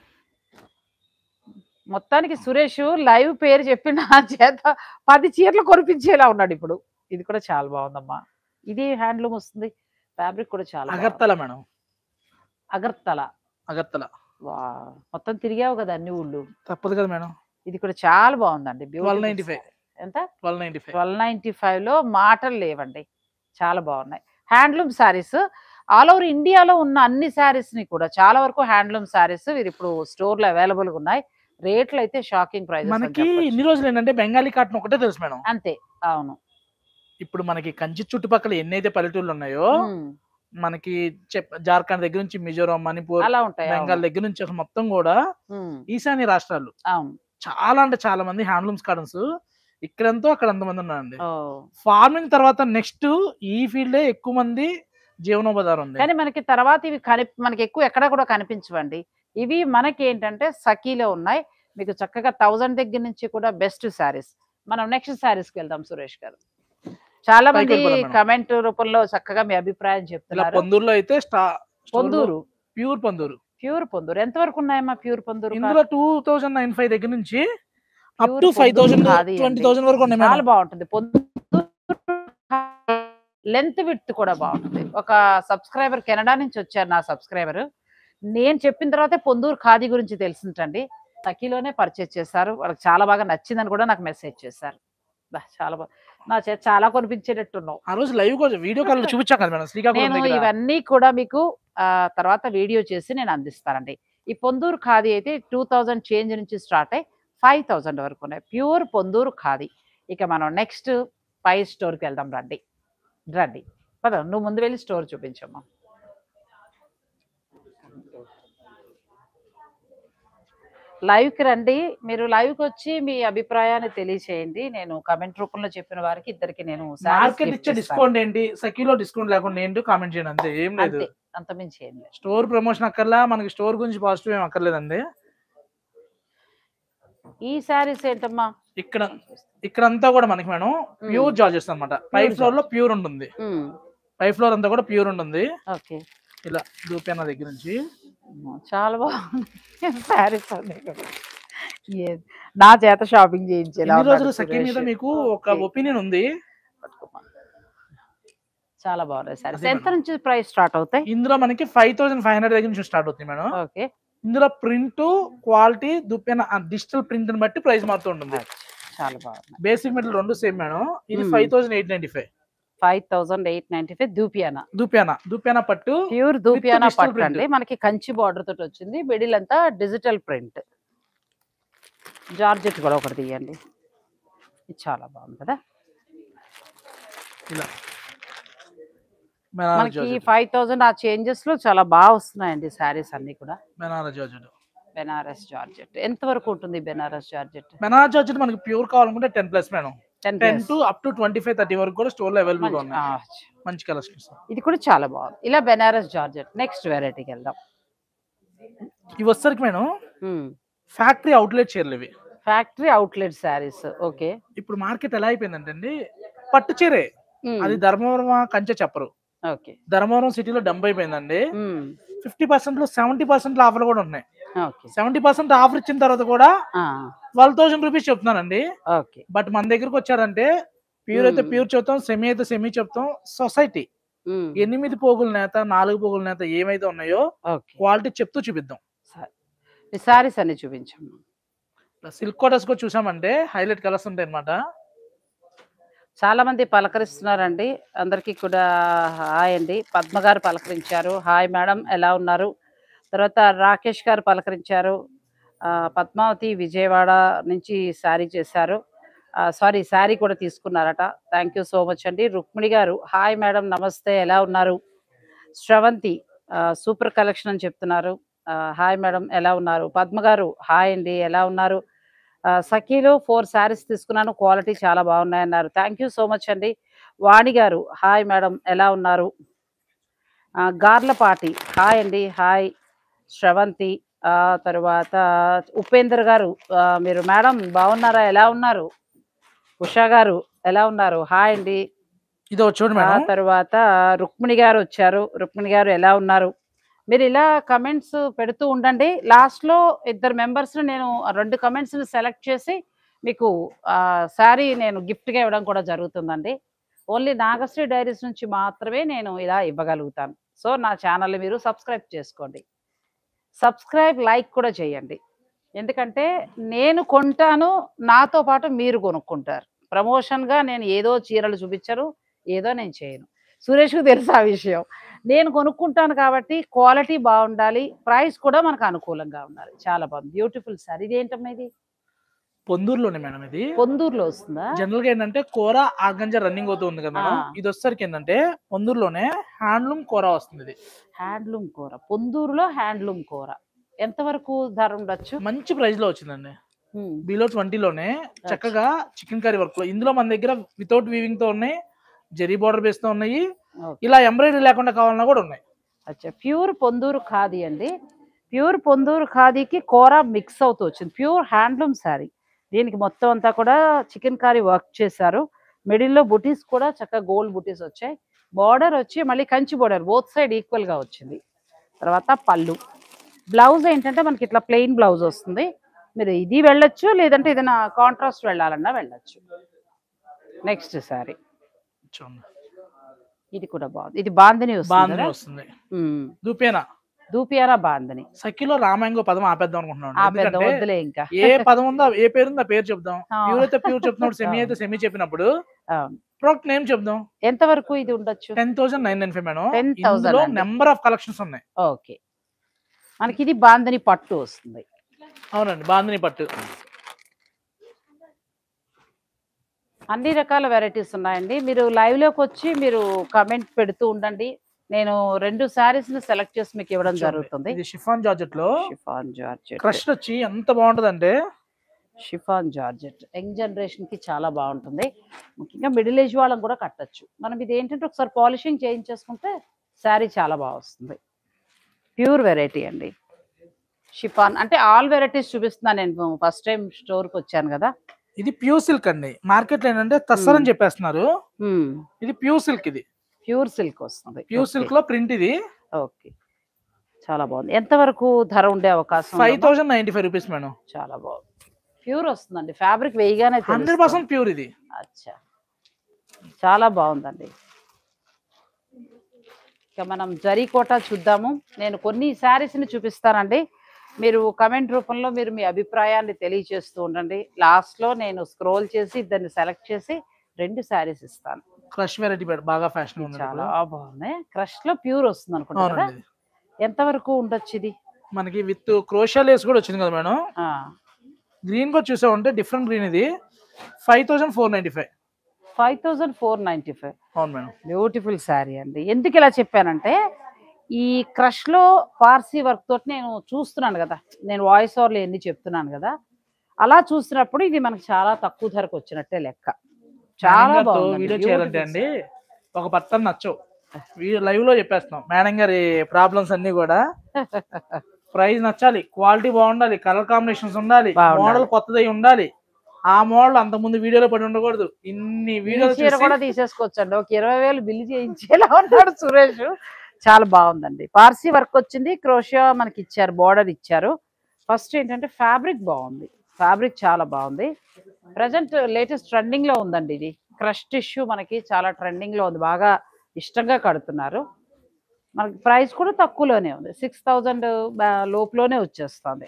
మొత్తానికి సురేష్ లైవ్ పేరు చెప్పి నా చేత 10 చీరలు కొనిపించేలా ఉన్నాడు ఇప్పుడు. ఇది కూడా చాలా బాగుందమ్మా. ఇది హ్యాండ్లూమ్ వస్తుంది, ఫ్యాబ్రిక్ కూడా చాలా. అగర్తల మేడం, అగర్తల. మొత్తం తిరిగావు కదా అన్ని ఊళ్ళు, తప్పదు కదా మేడం. ఇది కూడా చాలా బాగుందండి. 1295. ఎంత? 1295. 1295లో మాటలు లేవండి, చాలా బాగున్నాయి. హ్యాండ్లూమ్ శారీస్ ఆల్ ఓవర్ ఇండియాలో ఉన్న అన్ని శారీస్ ని కూడా చాలా వరకు హ్యాండ్లూమ్ శారీస్ వీరు ఇప్పుడు స్టోర్ లో అవైలబుల్ గా ఉన్నాయి. రేట్లు అయితే షాకింగ్ ప్రైస్. మనకి ఇన్ని రోజులు ఏంటంటే బెంగాలీ కాటన్ ఒకటే తెలుసు మేడం. అంతే, అవును. ఇప్పుడు మనకి కంచి చుట్టుపక్కల ఎన్నైతే పల్లెటూళ్ళు ఉన్నాయో, మనకి జార్ఖండ్ దగ్గర నుంచి మిజోరాం, మణిపూర్, అలా ఉంటాయి, బెంగాల్ దగ్గర నుంచి అసలు మొత్తం కూడా ఈశాన్య రాష్ట్రాలు చాలా అంటే చాలా మంది హ్యాండ్లూమ్స్ కాటన్స్ ఇక్కడంతో అక్కడ అంతమంది ఉన్నారండి. ఫార్మింగ్ తర్వాత నెక్స్ట్ ఈ ఫీల్డ్ ఎక్కువ మంది జీవనోపాధి ఉంది. కానీ మనకి తర్వాత ఇవి మనకి ఎక్కువ ఎక్కడ కూడా కనిపించవండి. ఇవి మనకి ఏంటంటే సఖీలో ఉన్నాయి. మీకు చక్కగా 1000 దగ్గర నుంచి కూడా బెస్ట్ శారీస్. మనం నెక్స్ట్ శారీస్కి వెళ్దాం సురేష్ గారు. చాలా మంది కమెంట్ రూపంలో చక్కగా మీ అభిప్రాయం చెప్తున్నారు. పొందూరులో అయితే పొందూరు ప్యూర్ పొందూరు ఎంత వరకు ఉన్నాయమ్మా? ప్యూర్ పొందూరు ఇందులో 2095 దగ్గర నుంచి అప్ టు 5000 20,000 వరకు ఉన్నాయి. చాలా బాగుంటుంది పొందూరు. లెంత్ విడ్త్ కూడా బాగుంటుంది. ఒక సబ్స్క్రైబర్ కెనడా నుంచి వచ్చారు, నా సబ్స్క్రైబర్. నేను చెప్పిన తర్వాతే పొందూరు ఖాదీ గురించి తెలిసింటండి. సఖీలోనే పర్చేజ్ చేశారు, వాళ్ళకి చాలా బాగా నచ్చిందని కూడా నాకు మెసేజ్ చేశారు. చాలా బాగా, నా చేత చాలా కొనిపించేటట్టున్నావు. ఆ రోజు లైవ్ వీడియో కాల్ చూపించాను కదా మేడం శ్రీకాకుళం. నేను ఇవన్నీ కూడా మీకు తర్వాత వీడియో చేసి నేను అందిస్తానండి. ఈ పొందూరు ఖాదీ అయితే 2000 చేంజ్ నుంచి స్టార్ట్ అయ్యి 5000 వరకు ఉన్నాయి. ప్యూర్ పొందూరు ఖాదీ. ఇక మనం నెక్స్ట్ పై స్టోర్కి వెళ్దాం. రండి పద, నువ్వు ముందు వెళ్ళి స్టోర్ చూపించమ్మా. లైవ్కి రండి, మీరు లైవ్కి వచ్చి మీ అభిప్రాయాన్ని తెలియచేయండి. నేను కమెంట్ రూపంలో చెప్పిన వారికి ఇద్దరికి నేను డిస్కౌంట్ ఏంటి, సఖీలో డిస్కౌంట్ లేకుండా ఏంటి కామెంట్ చేయండి, అంతే. ఏం లేదు, అంతమించి ఏం లేదు. స్టోర్ ప్రమోషన్ అక్కర్లా, మనకి స్టోర్ గురించి పాజిటివ్ ఏం అక్కర్లేదండి. ఈ శారీస్ ఏంటమ్మా? ఇక్కడంతా కూడా మనకి మేడం ప్యూర్ జార్జెస్ అన్నమాట. 5th ఫ్లోర్ లో ప్యూర్ ఉంటుంది. 5th ఫ్లోర్ అంతా కూడా ప్యూర్ ఉంటుంది. ఓకే, ఇలా దూపేనా దగ్గర నుంచి చాలా బాగుంది శారీస్ అన్నీ కూడా. నా చేత షాపింగ్ చేయించేలా రోజులు సఖీ మీద మీకు ఒక ఒపీనియన్ ఉంది. చాలా బాగున్నాయి శారీస్. ఎంత నుంచి ప్రైస్ స్టార్ట్ అవుతాయి? ఇందులో మనకి 5500 దగ్గర నుంచి స్టార్ట్ అవుతుంది మేడం. ఓకే, ఇందులో ప్రింట్ క్వాలిటీ దుప్పేన డిజిటల్ ప్రింట్ ని బట్టి ప్రైస్ మారుతూ ఉంటుంది. చాలా బాగుంది. బేసిక్ మెటీరియల్ రెండు సేమ్ మేడం. ఇది 5895. 5895 దూపియానా పట్టు, ప్యూర్ దూపియానా పట్టు అండి. మనకి కంచి బార్డర్ తోటి వచ్చింది. మిడిల్ అంతా డిజిటల్ ప్రింట్. జార్జెట్ కూడా ఒకటి తీయండి, ఇది చాలా బాగుంది కదా. ఇలా మనకి 5000 ఆ చేంజెస్ లో చాలా బాగా వస్తున్నాయండి సారీస్ అన్ని కూడా. బెనారస్ జార్జెట్ ఎంత వరకు ఉంటుంది? బెనారస్ జార్జెట్ మనకి ప్యూర్ కావాలనుకుంటే 10+ మేడం. 10 to up to 25-30 వరకు కూడా స్టోర్ లో అవైలబుల్ గా ఉన్నాయి. మంచి కలెక్షన్స్. ఇది కూడా చాలా బాగుంది. ఇలా బెనారస్ జార్జెట్. నెక్స్ట్ వెరైటీకి వెళ్దాం. ఇవి వచ్చరికి మేడం ఫ్యాక్టరీ అవుట్లెట్ చీరలు ఇవి. Factory outlet saris. ఓకే. ఇప్పుడు మార్కెట్ ఎలా అయిపోయిందంటే అండి, పట్టు చీరే అది ధర్మవరం కంచె చెప్పరు. ఓకే. ధర్మవరం సిటీలో డంప్ అయిపోయిందండి. 50% లో 70% ఆఫర్ కూడా ఉన్నాయి. 70% ఆఫర్ ఇచ్చిన తర్వాత కూడా 12,000 రూపీస్ చెప్తున్నానండి. బట్ మన దగ్గరకు వచ్చారంటే ప్యూర్ అయితే ప్యూర్ చెప్తాం, సెమీ అయితే సెమీ చెప్తాం. సొసైటీ 8 పోగుల నేత 4 పోగుల నేత ఏమైతే ఉన్నాయో క్వాలిటీ చెప్తూ చూపిద్దాం. సారీస్ అన్ని చూపించాము. సిల్క్ కోటర్స్ కూడా చూసామంటే హైలైట్ కలర్స్ ఉంటాయి అన్నమాట. చాలా మంది పలకరిస్తున్నారండి. అందరికీ కూడా హాయ్ అండి. పద్మ గారు పలకరించారు. హాయ్ మేడం ఎలా ఉన్నారు? తర్వాత రాకేష్ గారు పలకరించారు. పద్మావతి విజయవాడ నుంచి శారీ చేశారు. సారీ శారీ కూడా తీసుకున్నారట. థ్యాంక్ యూ సో మచ్ అండి. రుక్మిణి గారు హాయ్ మేడం నమస్తే ఎలా ఉన్నారు? శ్రవంతి సూపర్ కలెక్షన్ అని చెప్తున్నారు. హాయ్ మేడం ఎలా ఉన్నారు? పద్మ గారు హాయ్ అండి ఎలా ఉన్నారు? సఖీలో 4 శారీస్ తీసుకున్నాను, క్వాలిటీ చాలా బాగున్నాయన్నారు. థ్యాంక్ యూ సో మచ్ అండి. వాణి గారు హాయ్ మేడం ఎలా ఉన్నారు? గార్లపాటి హాయ్ అండి. హాయ్ శ్రవంతి. తర్వాత ఉపేందర్ గారు మీరు మేడం బాగున్నారా ఎలా ఉన్నారు? ఉషా గారు ఎలా ఉన్నారు? హాయ్ అండి. తర్వాత రుక్మిణి గారు వచ్చారు. రుక్మిణి గారు ఎలా ఉన్నారు? మీరు ఇలా కమెంట్స్ పెడుతూ ఉండండి. లాస్ట్లో 2 మెంబర్స్ని నేను 2 కమెంట్స్ని సెలెక్ట్ చేసి మీకు శారీ నేను గిఫ్ట్గా ఇవ్వడం కూడా జరుగుతుందండి. ఓన్లీ నాగశ్రీ డైరీస్ నుంచి మాత్రమే నేను ఇలా ఇవ్వగలుగుతాను. సో నా ఛానల్ని మీరు సబ్స్క్రైబ్ చేసుకోండి. సబ్స్క్రైబ్ లైక్ కూడా చేయండి. ఎందుకంటే నేను కొంటాను, నాతో పాటు మీరు కొనుక్కుంటారు. ప్రమోషన్గా నేను ఏదో చీరలు చూపించరు, ఏదో నేను చేయను. సురేష్కు తెలుసు ఆ విషయం. నేను కొనుక్కుంటాను కాబట్టి క్వాలిటీ బాగుండాలి, ప్రైస్ కూడా మనకు అనుకూలంగా ఉండాలి. చాలా బాగుంది, బ్యూటిఫుల్ సార్. ఇది ఏంటమ్మా? ఇది పొందూరులోనే మేడం. ఇది పొందూరులో వస్తుందా? జనరల్ గా ఏంటంటే కోర ఆర్గంజా రన్నింగ్ అవుతుంది కదా మేడం. ఇది వచ్చేసరికి ఏంటంటే పొందూరులోనే హ్యాండ్లూమ్ కోర వస్తుంది. ఇది హ్యాండ్లూమ్ కోర. పొందూరులో హ్యాండ్లూమ్ కోర ఎంత వరకు ధర ఉండొచ్చు? మంచి ప్రైస్ లో వచ్చిందండి. బిలో 20లోనే చక్కగా చికెన్ కర్రీ వర్క్ లో. ఇందులో మన దగ్గర వితౌట్ వీవింగ్ తో ఉన్నాయి, జరీ బార్డర్ బేస్ తో ఉన్నాయి, ఇలా ఎంబ్రాయిడరీ లేకుండా కావాలన్నా కూడా ఉన్నాయి. అచ్చా, ప్యూర్ పొందూరు ఖాదీ అండి. ప్యూర్ పొందూరు ఖాదీకి కోరా మిక్స్ అవుతూ వచ్చింది. Pure handloom sari. దీనికి మొత్తం అంతా కూడా చికెన్ కర్రీ వర్క్ చేశారు. మిడిల్లో బుటీస్ కూడా చక్కగా గోల్డ్ బుటీస్ వచ్చాయి. బార్డర్ వచ్చి మళ్ళీ Kanchi border both side equal గా వచ్చింది. తర్వాత పళ్ళు. బ్లౌజ్ ఏంటంటే మనకి ఇట్లా ప్లెయిన్ బ్లౌజ్ వస్తుంది. మీరు ఇది వెళ్ళొచ్చు, లేదంటే ఏదైనా కాంట్రాస్ట్ వెళ్ళాలన్నా వెళ్ళొచ్చు. నెక్స్ట్ శారీ ఇది కూడా బాగుంది. ఇది బాందిని వస్తుంది. దూపియానా బాందిని. సఖీలో రామాంగో పదం ఆపేద్దాం అనుకుంటున్నాను. వద్దులే, ఇంకా ఏ పదం ఉందో ఏ పేరు ఉందో పేరు చెప్దాం. ప్యూర్ అయితే ప్యూర్ చెప్తున్నాడు, సెమీ అయితే సెమీ చెప్పినప్పుడు ప్రొడక్ట్ నేమ్ చెప్దాం. ఎంత వరకు ఇది ఉండొచ్చు? 10,995 మేడం. 10,000 నెంబర్ ఆఫ్ కలెక్షన్స్ ఉన్నాయి. ఓకే, మనకి ఇది బాందిని పట్టు వస్తుంది. అవునండి, బాందిని పట్టు. అన్ని రకాల వెరైటీస్ ఉన్నాయండి. మీరు లైవ్ లోకి వచ్చి మీరు కమెంట్ పెడుతూ ఉండండి. నేను 2 శారీస్ ని సెలెక్ట్ చేసి మీకు ఇవ్వడం జరుగుతుంది. ఇది షిఫాన్ జార్జెట్ లో. షిఫాన్ జార్జెట్ క్రష్ వచ్చి ఎంత బాగుంటదంటే, షిఫాన్ జార్జెట్ యంగ్ జనరేషన్ కి చాలా బాగుంటుంది. ముఖ్యంగా మిడిల్ ఏజ్ వాళ్ళని కూడా కట్టచ్చు. మనం ఇది ఏంటంటే ఒకసారి పాలిషింగ్ చేయించేసుకుంటే శారీ చాలా బాగా వస్తుంది. ప్యూర్ వెరైటీ అండి. షిఫాన్ అంటే ఆల్ వెరైటీస్ చూపిస్తున్నాను. నేను ఫస్ట్ టైం స్టోర్కి వచ్చాను కదా. ఇది ప్యూర్ సిల్క్ అండి. మార్కెట్ లో ఏంటంటే తస్సర్ అని చెప్పేస్తున్నారు. ఇది ప్యూర్ సిల్క్. ఇది ప్యూర్ సిల్క్ వస్తుంది. ప్యూర్ సిల్క్ లో ప్రింట్ ఇది. ఓకే, చాలా బాగుంది. ఎంత వరకు ధర ఉండే అవకాశం? 5,095 రూపీస్ మేడం. చాలా బాగుంది. ప్యూర్ వస్తుందండి. ఫ్యాబ్రిక్ వేయగానే 100% ప్యూర్ ఇది. అచ్చా, చాలా బాగుందండి. ఇక మనం జరీ కోటా చూద్దాము. నేను కొన్ని శారీస్ ని చూపిస్తానండి. మీరు కమెంట్ రూపంలో మీరు మీ అభిప్రాయాన్ని తెలియజేస్తూ ఉండండి. లాస్ట్ లో నేను స్క్రోల్ చేసి దాన్ని సెలెక్ట్ చేసి 2 శారీస్ ఇస్తాను. క్రష్ వెరైటీ బాగా ఫ్యాషన్ ఉంది. చాలా బాగున్నాయి. క్రష్ లో ప్యూర్ వస్తుంది అనుకుంటా కదా. ఎంత వరకు ఉండొచ్చు ఇది? మనకి విత్ క్రోషియా లేస్ కూడా వచ్చింది కదా మేడం. గ్రీన్ కూడా చూసామంటే డిఫరెంట్ గ్రీన్. ఇది 5,495. 5495. అవును మేడం. బ్యూటిఫుల్ శారీ అండి. ఎందుకు ఇలా చెప్పానంటే ఈ క్రష్ లో పార్సీ వర్క్ తోటి నేను చూస్తున్నాను కదా, నేను వాయిస్ ఓవర్లో ఎన్ని చెప్తున్నాను కదా, అలా చూసినప్పుడు ఇది మనకు చాలా తక్కువ ధరకు వచ్చినట్టే లెక్క. చాలా బాగుంది వీడియో చేయాలంటే అండి ఒక బట్టన్ నచ్చవు, లైవ్ లో చెప్పేస్తున్నాం. మేడం గారి ప్రాబ్లమ్స్ అన్ని కూడా ప్రైస్ నచ్చాలి, క్వాలిటీ బాగుండాలి, కలర్ కాంబినేషన్స్ ఉండాలి, మోడల్ కొత్తదై ఉండాలి. ఆ మోడల్ అంత ముందు వీడియోలో పడి ఉండకూడదు. ఇన్ని వీడియోలు కూడా తీసేసుకోవచ్చండి. ఒక 20,000 బిల్లు చేయించేలా ఉన్నాడు సురేష్. చాలా బాగుందండి. పార్సీ వర్క్ వచ్చింది, క్రోషియా మనకి ఇచ్చారు, బోర్డర్ ఇచ్చారు. ఫస్ట్ ఏంటంటే ఫ్యాబ్రిక్ బాగుంది, ఫ్యాబ్రిక్ చాలా బాగుంది. ప్రజెంట్ లేటెస్ట్ ట్రెండింగ్ లో ఉందండి ఇది. క్రష్ టిష్యూ మనకి చాలా ట్రెండింగ్ లో ఉంది, బాగా ఇష్టంగా కడుతున్నారు. మనకి ప్రైస్ కూడా తక్కువలోనే ఉంది, 6,000 లోపులోనే వచ్చేస్తుంది.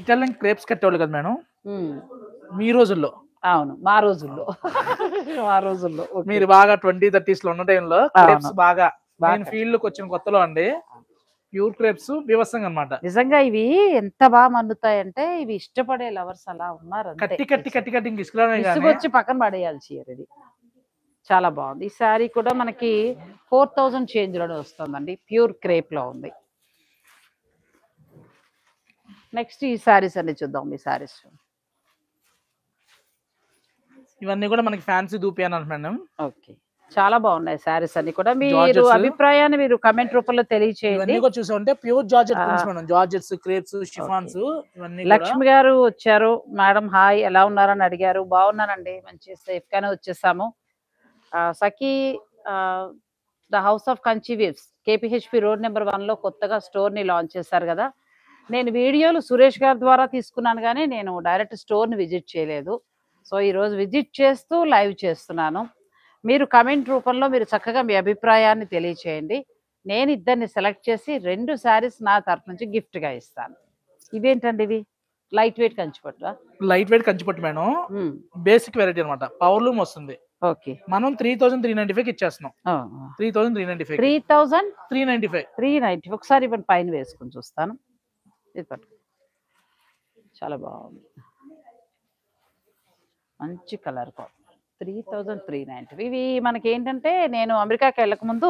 ఇటాలియన్ క్రేప్స్ కట్టేవాళ్ళు కదా మేడం మీ రోజుల్లో? అవును, మా రోజుల్లో. మా రోజుల్లో మీరు బాగా 20-30s లో ఉన్న టైంలో క్రేప్స్ బాగా ఫీల్డ్ లోకి వచ్చిన కొత్తలో అండి ప్యూర్ క్రేప్స్ బీభత్సంగా అన్నమాట. నిజంగా ఇవి ఎంత బాగా మన్నుతాయంటే ఇవి ఇష్టపడే లవర్స్ అలా ఉన్నారు. కట్టి కట్టి కట్టి కట్టి వచ్చి పక్కన పడేయాలి చీర. ఇది చాలా బాగుంది. ఈ శారీ కూడా మనకి 4,000 చేంజ్ లోనే వస్తుందండి, ప్యూర్ క్రేప్ లో ఉంది. నెక్స్ట్ ఈ శారీస్ అన్ని చూద్దాం. ఈ శారీస్ ఇవన్నీ కూడా మనకి ఫ్యాన్సీ దూపియాను అంటున్నాను. ఓకే, చాలా బాగున్నాయి శారీస్ అన్ని కూడా. మీరు అభిప్రాయాన్ని మీరు కమెంట్ రూపంలో తెలియచేయండి. చూసామంటే pure georgette prints madam, georgettes, crepes, chiffons ఇవన్నీ. లక్ష్మి గారు వచ్చారు. మేడం హాయ్, ఎలా ఉన్నారని అడిగారు. బాగున్నానండి, మంచి సేఫ్ గానే వచ్చేసాము. Sakhi the house of Kanchi weaves KPHP road number 1 లో కొత్తగా స్టోర్ ని లాంచ్ చేశారు కదా. నేను వీడియోలు సురేష్ గారి ద్వారా తీసుకున్నాను, కానీ నేను డైరెక్ట్ స్టోర్ ని విజిట్ చేయలేదు. సో ఈ రోజు విజిట్ చేస్తూ లైవ్ చేస్తున్నాను. మీరు కమెంట్ రూపంలో మీరు చక్కగా మీ అభిప్రాయాన్ని తెలియచేయండి. నేను ఇద్దరిని సెలెక్ట్ చేసి 2 శారీస్ నా తరఫు నుంచి గిఫ్ట్ గా ఇస్తాను. ఇవేంటండి ఇవి? లైట్ వెయిట్ కంచిపట్టు. లైట్ వెయిట్ కంచిపట్టు మేడం, బేసిక్ వెరైటీ అన్నమాట. పవర్ లూమ్ వస్తుంది. ఓకే, మనం 3,395 ఇచ్చేస్తున్నాం. 3,395 ఒకసారి ఇవన్నీ పైన వేసుకుని చూస్తాను. చాలా బాగుంది, మంచి కలర్. 3,390. ఇవి మనకి ఏంటంటే నేను అమెరికాకి వెళ్ళక ముందు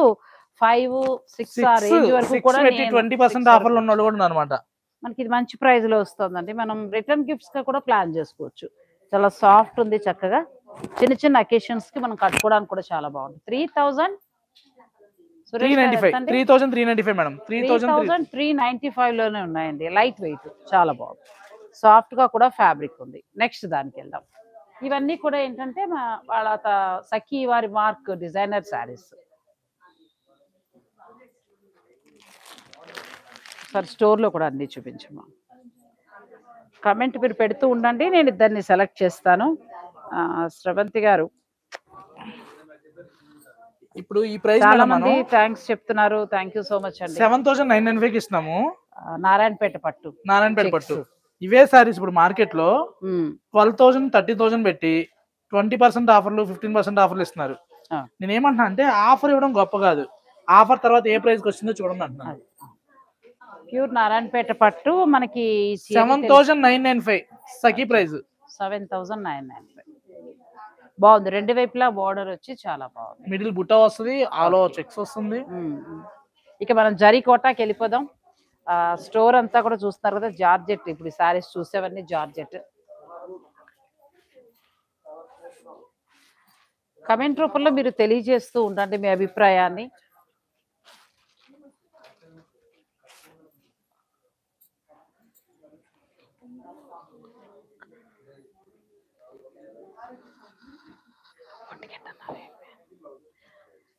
5-6 రేంజ్ వరకు కూడా 20% ఆఫర్లు ఉన్న వాళ్ళు కూడా అన్నమాట. మనకి ఇది మంచి ప్రైస్ లో వస్తుందండి. మనం రిటర్న్ గిఫ్ట్స్ గా కూడా ప్లాన్ చేసుకోవచ్చు. చాలా సాఫ్ట్ ఉంది, చక్కగా చిన్న చిన్న అకేషన్స్ కి మనం కట్టుకోవడానికి కూడా చాలా బాగుంది. 3,395 మేడం. 3,395 లోనే ఉన్నాయండి. లైట్ వెయిట్, చాలా బాగుంది, సాఫ్ట్ గా కూడా ఫ్యాబ్రిక్ ఉంది. నెక్స్ట్ దానికి వెళ్దాం. ఇవన్నీ కూడా ఏంటంటే వాళ్ళ సఖీ వారి mark designer saris. Sir store లో కూడా అన్ని చూపించమ్మా. కమెంట్ మీరు పెడుతూ ఉండండి, నేను ఇద్దరిని సెలెక్ట్ చేస్తాను. శ్రవంతి గారు ఇప్పుడు ఈ ప్రైస్ చాలా మంది థ్యాంక్స్ చెప్తున్నారు. థ్యాంక్ యూ సో మచ్ అండి. 7,995 ఇస్తున్నాము. నారాయణపేట పట్టు. ఇవే సారీస్ ఇప్పుడు మార్కెట్ లో 12,000 30,000 పెట్టి 20% ఆఫర్లు 15% ఆఫర్లు ఇస్తున్నారు. నేను ఏమంటున్నా అంటే ఆఫర్ ఇవ్వడం గొప్ప కాదు, ఆఫర్ తర్వాత ఏ ప్రైస్ కి వచ్చిందో చూడండి అంటున్నాను. ప్యూర్ నారాయణపేట పట్టు మనకి 7,995 సఖీ ప్రైస్. 7,995 బాగుంది. 2 వైపులా బోర్డర్ వచ్చి చాలా బాగుంది. మిడిల్ బుట్ట వస్తుంది, ఆల్ ఓవర్ చెక్స్ వస్తుంది. ఇక మనం జరీ కోటాకి వెళ్ళిపోదాం. స్టోర్ అంతా కూడా చూస్తున్నారు కదా, జార్జెట్. ఇప్పుడు ఈ శారీస్ చూసేవన్నీ జార్జెట్. కమెంట్ రూపంలో మీరు తెలియజేస్తూ ఉండండి మీ అభిప్రాయాన్ని.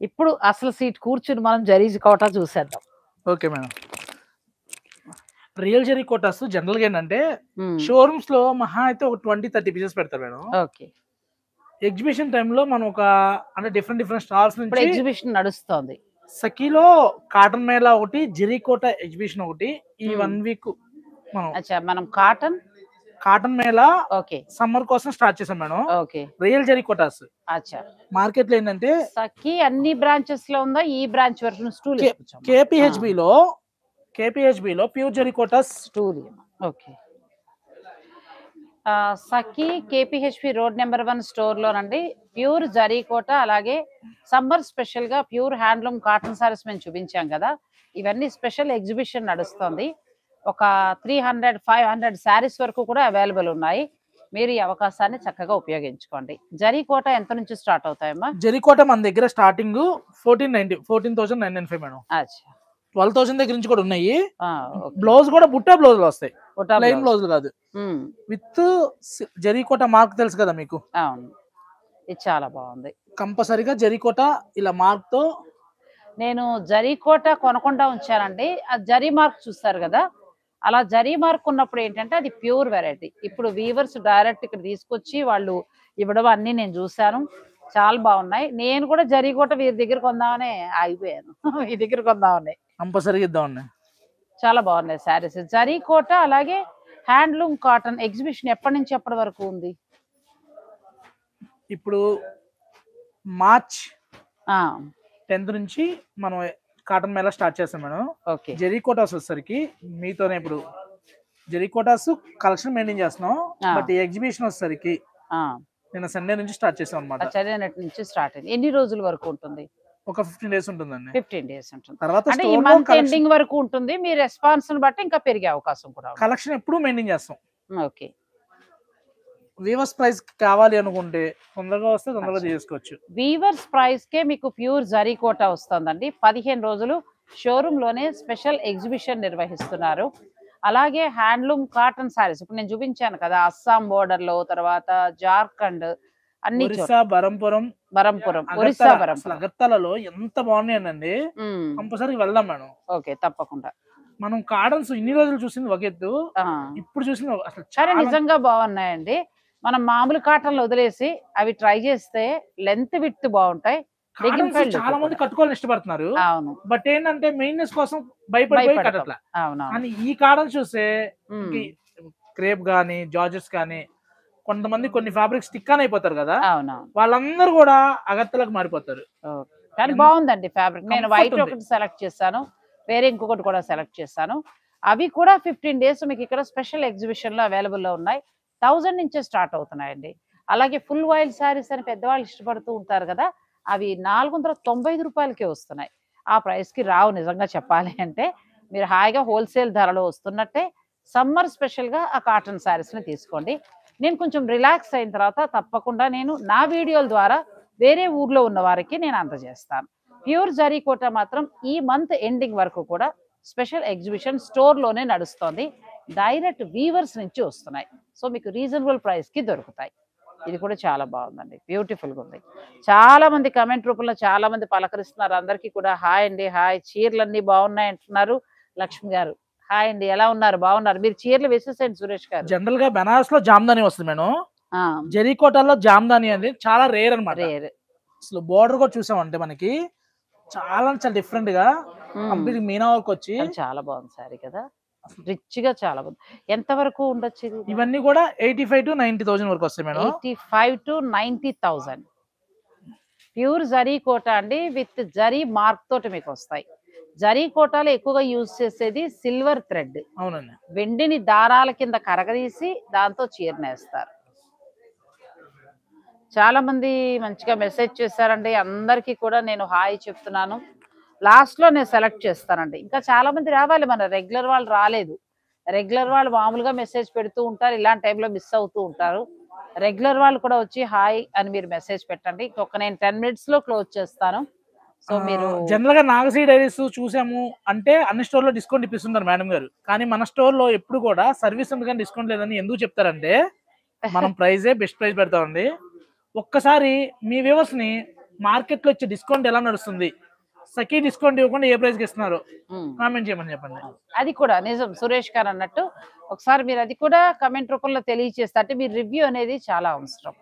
ఇప్పుడు అసలు సీట్ కూర్చుని మనం జరీ కోటా చూసేద్దాం. Okay madam. Real zari Kotas general గా ఏంటంటే షోరూమ్స్ లో మహా అయితే ఒక 20-30 పీసెస్ పెడతారు మేడం. ఓకే, ఎగ్జిబిషన్ టైంలో మనం ఒక అంటే డిఫరెంట్ స్టాల్స్ నుంచి ఎగ్జిబిషన్ నడుస్తుంది. సఖీలో కాటన్ మేళా ఒకటి, జరీ కోట ఎగ్జిబిషన్ ఒకటి. ఈ 1 వీక్ మనం కాటన్ మేళా సమ్మర్ కోసం స్టార్ట్ చేసాం madam. Real zari Kotas market లో ఏంటంటే సఖీ అన్ని బ్రాంచెస్ లో ఉందా? ఈ బ్రాంచ్ వరకు KPHB లో pure zari kotas. Okay, Sakhi KPHP road number 1 store లోనండి ప్యూర్ జరీకోట, అలాగే సమ్మర్ స్పెషల్ గా ప్యూర్ హ్యాండ్లూమ్ కాటన్ సారీస్ మేము చూపించాం కదా, ఇవన్నీ స్పెషల్ ఎగ్జిబిషన్ నడుస్తుంది. ఒక 300-500 శారీస్ వరకు కూడా అవైలబుల్ ఉన్నాయి. మీరు ఈ అవకాశాన్ని చక్కగా ఉపయోగించుకోండి. జరీకోట ఎంత నుంచి స్టార్ట్ అవుతాయమ్మా? జరీకోట మన దగ్గర స్టార్టింగ్ 14,995 మేడం. 12,000 దగ్గర నుంచి కూడా ఉన్నాయి. బ్లౌజ్ కూడా బుట్టా బ్లౌజులు వస్తాయి, ప్లెయిన్ బ్లౌజులు కాదు, విత్ జరీకోట మార్క్ తెలుసు కదా మీకు. అవును, ఇది చాలా బాగుంది. కంపల్సరీగా జరీకోట ఇలా మార్క్ తో. నేను జరీకోట కొనకుండా ఉంచానండి. ఆ జరీ మార్క్ చూస్తారు కదా, అలా జరీ మార్క్ ఉన్నప్పుడు ఏంటంటే అది ప్యూర్ వెరైటీ. ఇప్పుడు వీవర్స్ డైరెక్ట్ ఇక్కడ తీసుకొచ్చి వాళ్ళు ఇవ్వడం అన్ని నేను చూశాను, చాలా బాగున్నాయి. నేను కూడా జరీకోట వీరి దగ్గర కొందామని ఆగిపోయాను. ఈ దగ్గర కొందామని. కంపల్సరీగా ఇద్దామని. చాలా బాగున్నాయి శారీస్. జరీకోట అలాగే హ్యాండ్లూమ్ కాటన్ ఎగ్జిబిషన్ ఎప్పటి నుంచి ఎప్పటి వరకు ఉంది? ఇప్పుడు మార్చ్ 10th నుంచి మనం కాటన్ మేళా స్టార్ట్ చేస్తాం మేడం. ఓకే. జరీకోటాస్ వచ్చేసరికి మీతోనే ఇప్పుడు జరీకోటాస్ కలెక్షన్ మెయింటైన్ చేస్తున్నాం. బట్ ఈ ఎగ్జిబిషన్ వచ్చేసరికి నిన్న సండే నుంచి స్టార్ట్ చేసాం అన్నమాట. సండే నుంచి స్టార్ట్ అయింది. ఎన్ని రోజుల వరకు ఉంటుంది? ఒక 15 days ఉంటుందండి. 15 days ఉంటుంది. తర్వాత అంటే ఈ మంత్ ఎండింగ్ వరకు ఉంటుంది. మీ రెస్పాన్స్ ని బట్టి ఇంకా పెరిగే అవకాశం కూడా ఉంది. కలెక్షన్ ఎప్పుడు మెయింటైన్ చేస్తాం. ఓకే. వీవర్స్ ప్రైస్ కావాలి అనుకుంటే తొందరగా వస్తే తొందరగా చేసుకోవచ్చు. వీవర్స్ ప్రైస్ కే మీకు ప్యూర్ జరీకోట వస్తుందండి. 15 రోజులు షోరూమ్ లోనే స్పెషల్ ఎగ్జిబిషన్ నిర్వహిస్తున్నారు. అలాగే హ్యాండ్లూమ్ కాటన్ సారీస్ ఇప్పుడు నేను చూపించాను కదా, అస్సాం బోర్డర్ లో, తర్వాత జార్ఖండ్, అన్ని బరంపురం, ఒరిస్సా బరంపురం, అగర్తలలో ఎంత బాగున్నాయండి. కంపల్సరీ వెళ్దాం మేడం. ఓకే, తప్పకుండా. మనం కాటన్స్ ఇన్ని రోజులు చూసింది ఒక ఎత్తు, ఇప్పుడు చూసింది అసలు చాలా నిజంగా బాగున్నాయండి. మనం మామూలు కాటన్లు వదిలేసి అవి ట్రై చేస్తే లెంత్ విడ్త్ బాగుంటాయి. చాలా మంది కట్టుకోవాలని ఇష్టపడుతున్నారు. అవును. బట్ ఏంటంటే మెయింటెనెన్స్ కోసం భయపడిపోయి కట్టట్లా. కానీ ఈ కాటన్ చూస్తే క్రేప్ గానీ జార్జెట్స్ గానీ కొంతమంది కొన్ని ఫ్యాబ్రిక్ స్టిక్ అని అయిపోతారు కదా, వాళ్ళందరూ కూడా అగర్తలకు మారిపోతారు. కానీ బాగుందండి ఫ్యాబ్రిక్. నేను వైట్ ఒకటి సెలెక్ట్ చేశాను, వేరే ఇంకొకటి కూడా సెలెక్ట్ చేశాను. అవి కూడా 15 days మీకు ఇక్కడ స్పెషల్ ఎగ్జిబిషన్ లో అవైలబుల్ లో ఉన్నాయి. 1000 నుంచే స్టార్ట్ అవుతున్నాయండి. అలాగే ఫుల్ వైల్డ్ శారీస్ అని పెద్దవాళ్ళు ఇష్టపడుతూ ఉంటారు కదా, అవి 495 రూపాయలకే వస్తున్నాయి. ఆ ప్రైస్ కి రావు నిజంగా చెప్పాలి అంటే. మీరు హాయిగా హోల్సేల్ ధరలో వస్తున్నట్టే సమ్మర్ స్పెషల్ గా ఆ కాటన్ శారీస్ ని తీసుకోండి. నేను కొంచెం రిలాక్స్ అయిన తర్వాత తప్పకుండా నేను నా వీడియోల ద్వారా వేరే ఊర్లో ఉన్న వారికి నేను అందజేస్తాను. ప్యూర్ జరీకోట మాత్రం ఈ మంత్ ఎండింగ్ వరకు కూడా స్పెషల్ ఎగ్జిబిషన్ స్టోర్ లోనే నడుస్తోంది. డైరెక్ట్ వీవర్స్ నుంచి వస్తున్నాయి. సో మీకు రీజనబుల్ ప్రైస్ కి దొరుకుతాయి. ఇది కూడా చాలా బాగుందండి, బ్యూటిఫుల్ గా ఉంది. చాలా మంది కమెంట్ రూపంలో చాలా మంది పలకరిస్తున్నారు. అందరికీ కూడా హాయ్ అండి, హాయ్, చీరలన్నీ బాగున్నాయి అంటున్నారు. లక్ష్మి గారు హాయ్ అండి, ఎలా ఉన్నారు? బాగున్నారు. మీరు చీరలు వేసేసేయండి సురేష్ గారు. జనరల్ గా బనారస్ లో జామ్దాని వస్తుంది మేడం. జరీకోటలో జామ్దాని అనేది చాలా రేర్ అనమాట. రేర్. అసలు బోర్డర్ కూడా చూసామంటే మనకి చాలా చాలా డిఫరెంట్ గా కంప్లీట్ మీనా వర్క్ వచ్చి చాలా బాగుంది సారీ కదా, రిచ్ గా చాలా బాగుంది. ఎంత వరకు ఉండొచ్చు? ఇవన్నీ కూడా 85,000 to 90,000 వరకు వస్తాయి మేడం. 85,000 to 90,000 ప్యూర్ జరీ కోట అండి, విత్ జరీ మార్క్ తోటి మీకు వస్తాయి. జరీ కోటాలో ఎక్కువగా యూజ్ చేసేది సిల్వర్ థ్రెడ్. అవునండి. వెండిని దారాల కింద కరగదీసి దాంతో చీరనేస్తారు. చాలా మంది మంచిగా మెసేజ్ చేశారండి. అందరికీ కూడా నేను హాయ్ చెప్తున్నాను. లాస్ట్ లో నేను సెలెక్ట్ చేస్తానండి. ఇంకా చాలా మంది రావాలి, మన రెగ్యులర్ వాళ్ళు రాలేదు. రెగ్యులర్ వాళ్ళు మామూలుగా మెసేజ్ పెడుతూ ఉంటారు, ఇలాంటి టైంలో మిస్ అవుతూ ఉంటారు. రెగ్యులర్ వాళ్ళు కూడా వచ్చి హాయ్ అని మీరు మెసేజ్ పెట్టండి. ఇంకొక నేను 10 minutes లో క్లోజ్ చేస్తాను. సో మీరు జనరల్ గా నాగశ్రీ డైరీస్ చూసాము అంటే అన్ని స్టోర్ లో డిస్కౌంట్ ఇప్పిస్తున్నారు మేడం గారు. కానీ మన స్టోర్ లో ఎప్పుడు కూడా సర్వీస్ ఉంది కానీ డిస్కౌంట్ లేదని ఎందుకు చెప్తారంటే మనం ప్రైజే బెస్ట్ ప్రైస్ పెడతామండి. ఒక్కసారి మీ వ్యూవర్స్ ని మార్కెట్ లో వచ్చే డిస్కౌంట్ ఎలా నడుస్తుంది, సఖీ డిస్కౌంట్ ఇవ్వకుండా ఏ ప్రైస్ కి ఇస్తున్నారు కామెంట్ చేయమని చెప్పండి. అది కూడా నిజం సురేష్ గారు అన్నట్టు. ఒకసారి మీరు అది కూడా కమెంట్ రూపంలో తెలియజేస్తే అంటే మీ రివ్యూ అనేది చాలా అవసరం.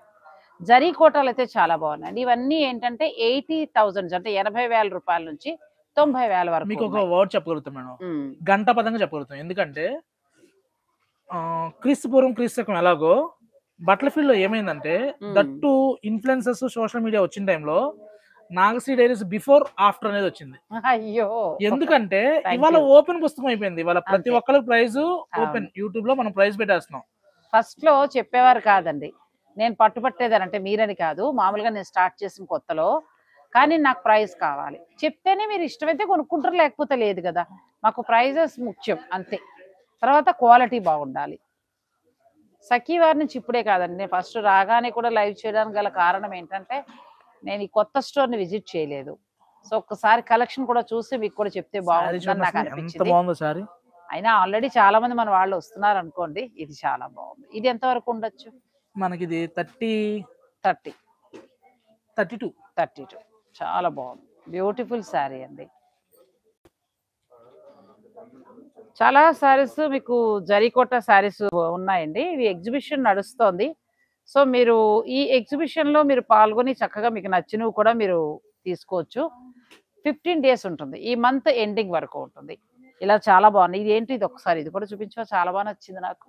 జరీ కోటాలు అయితే చాలా బాగున్నాయండి. ఇవన్నీ ఏంటంటే 80,000 అంటే 80,000 రూపాయల నుంచి 90,000 వరకు. మీకు ఒక వర్డ్ చెప్పగలుగుతాం మేడం, గంట పదంగా చెప్పగలుగుతాం. ఎందుకంటే క్రీస్తు పూర్వం క్రీస్తు శకం ఎలాగో బట్టల ఫీల్డ్ లో ఏమైందంటే దట్టు ఇన్ఫ్లుయెన్సర్స్ సోషల్ మీడియా వచ్చిన టైంలో నాగశ్రీ డైరీస్ బిఫోర్ ఆఫ్టర్ అనేది వచ్చింది. అయ్యో, ఎందుకంటే ఇవాళ ఓపెన్ పుస్తకం అయిపోయింది. ఇవాళ ప్రతి ఒక్కరికి ప్రైజ్ ఓపెన్. యూట్యూబ్ లో మనం ప్రైజ్ పెట్టేస్తున్నాం. ఫస్ట్ లో చెప్పేవారు కాదండి. నేను పట్టుబట్టేదాన్ని, అంటే మీరని కాదు, మామూలుగా నేను స్టార్ట్ చేసిన కొత్తలో. కానీ నాకు ప్రైస్ కావాలి చెప్తేనే మీరు ఇష్టమైతే కొనుక్కుంటారు, లేకపోతే లేదు కదా. మాకు ప్రైజెస్ ముఖ్యం అంతే. తర్వాత క్వాలిటీ బాగుండాలి. సఖీ వారి నుంచి ఇప్పుడే కాదండి, నేను ఫస్ట్ రాగానే కూడా లైవ్ చేయడానికి గల కారణం ఏంటంటే నేను ఈ కొత్త స్టోర్ని విజిట్ చేయలేదు. సో ఒక్కసారి కలెక్షన్ కూడా చూసి మీకు కూడా చెప్తే శారీ బాగుంటుందని చూడండి నాకు అసలు ఎంత అనిపించింది. బాగుందో శారీ. అయినా ఆల్రెడీ చాలా మంది మన వాళ్ళు వస్తున్నారు అనుకోండి. ఇది చాలా బాగుంది. ఇది ఎంత వరకు ఉండొచ్చు? మనకి ఇది 30 30 32 32 చాలా బాగుంది. బ్యూటిఫుల్ శారీ అండి. చాలా శారీస్ మీకు జరీకోట శారీస్ ఉన్నాయండి. ఇవి ఎగ్జిబిషన్ నడుస్తోంది. సో మీరు ఈ ఎగ్జిబిషన్ లో మీరు పాల్గొని చక్కగా మీకు నచ్చినవి కూడా మీరు తీసుకోవచ్చు. 15 డేస్ ఉంటుంది. ఈ మంత్ ఎండింగ్ వరకు ఉంటుంది. ఇలా చాలా బాగున్నాయి. ఇది ఏంటి, ఇది ఒకసారి ఇది కూడా చూపించవా? చాలా బాగా నచ్చింది నాకు.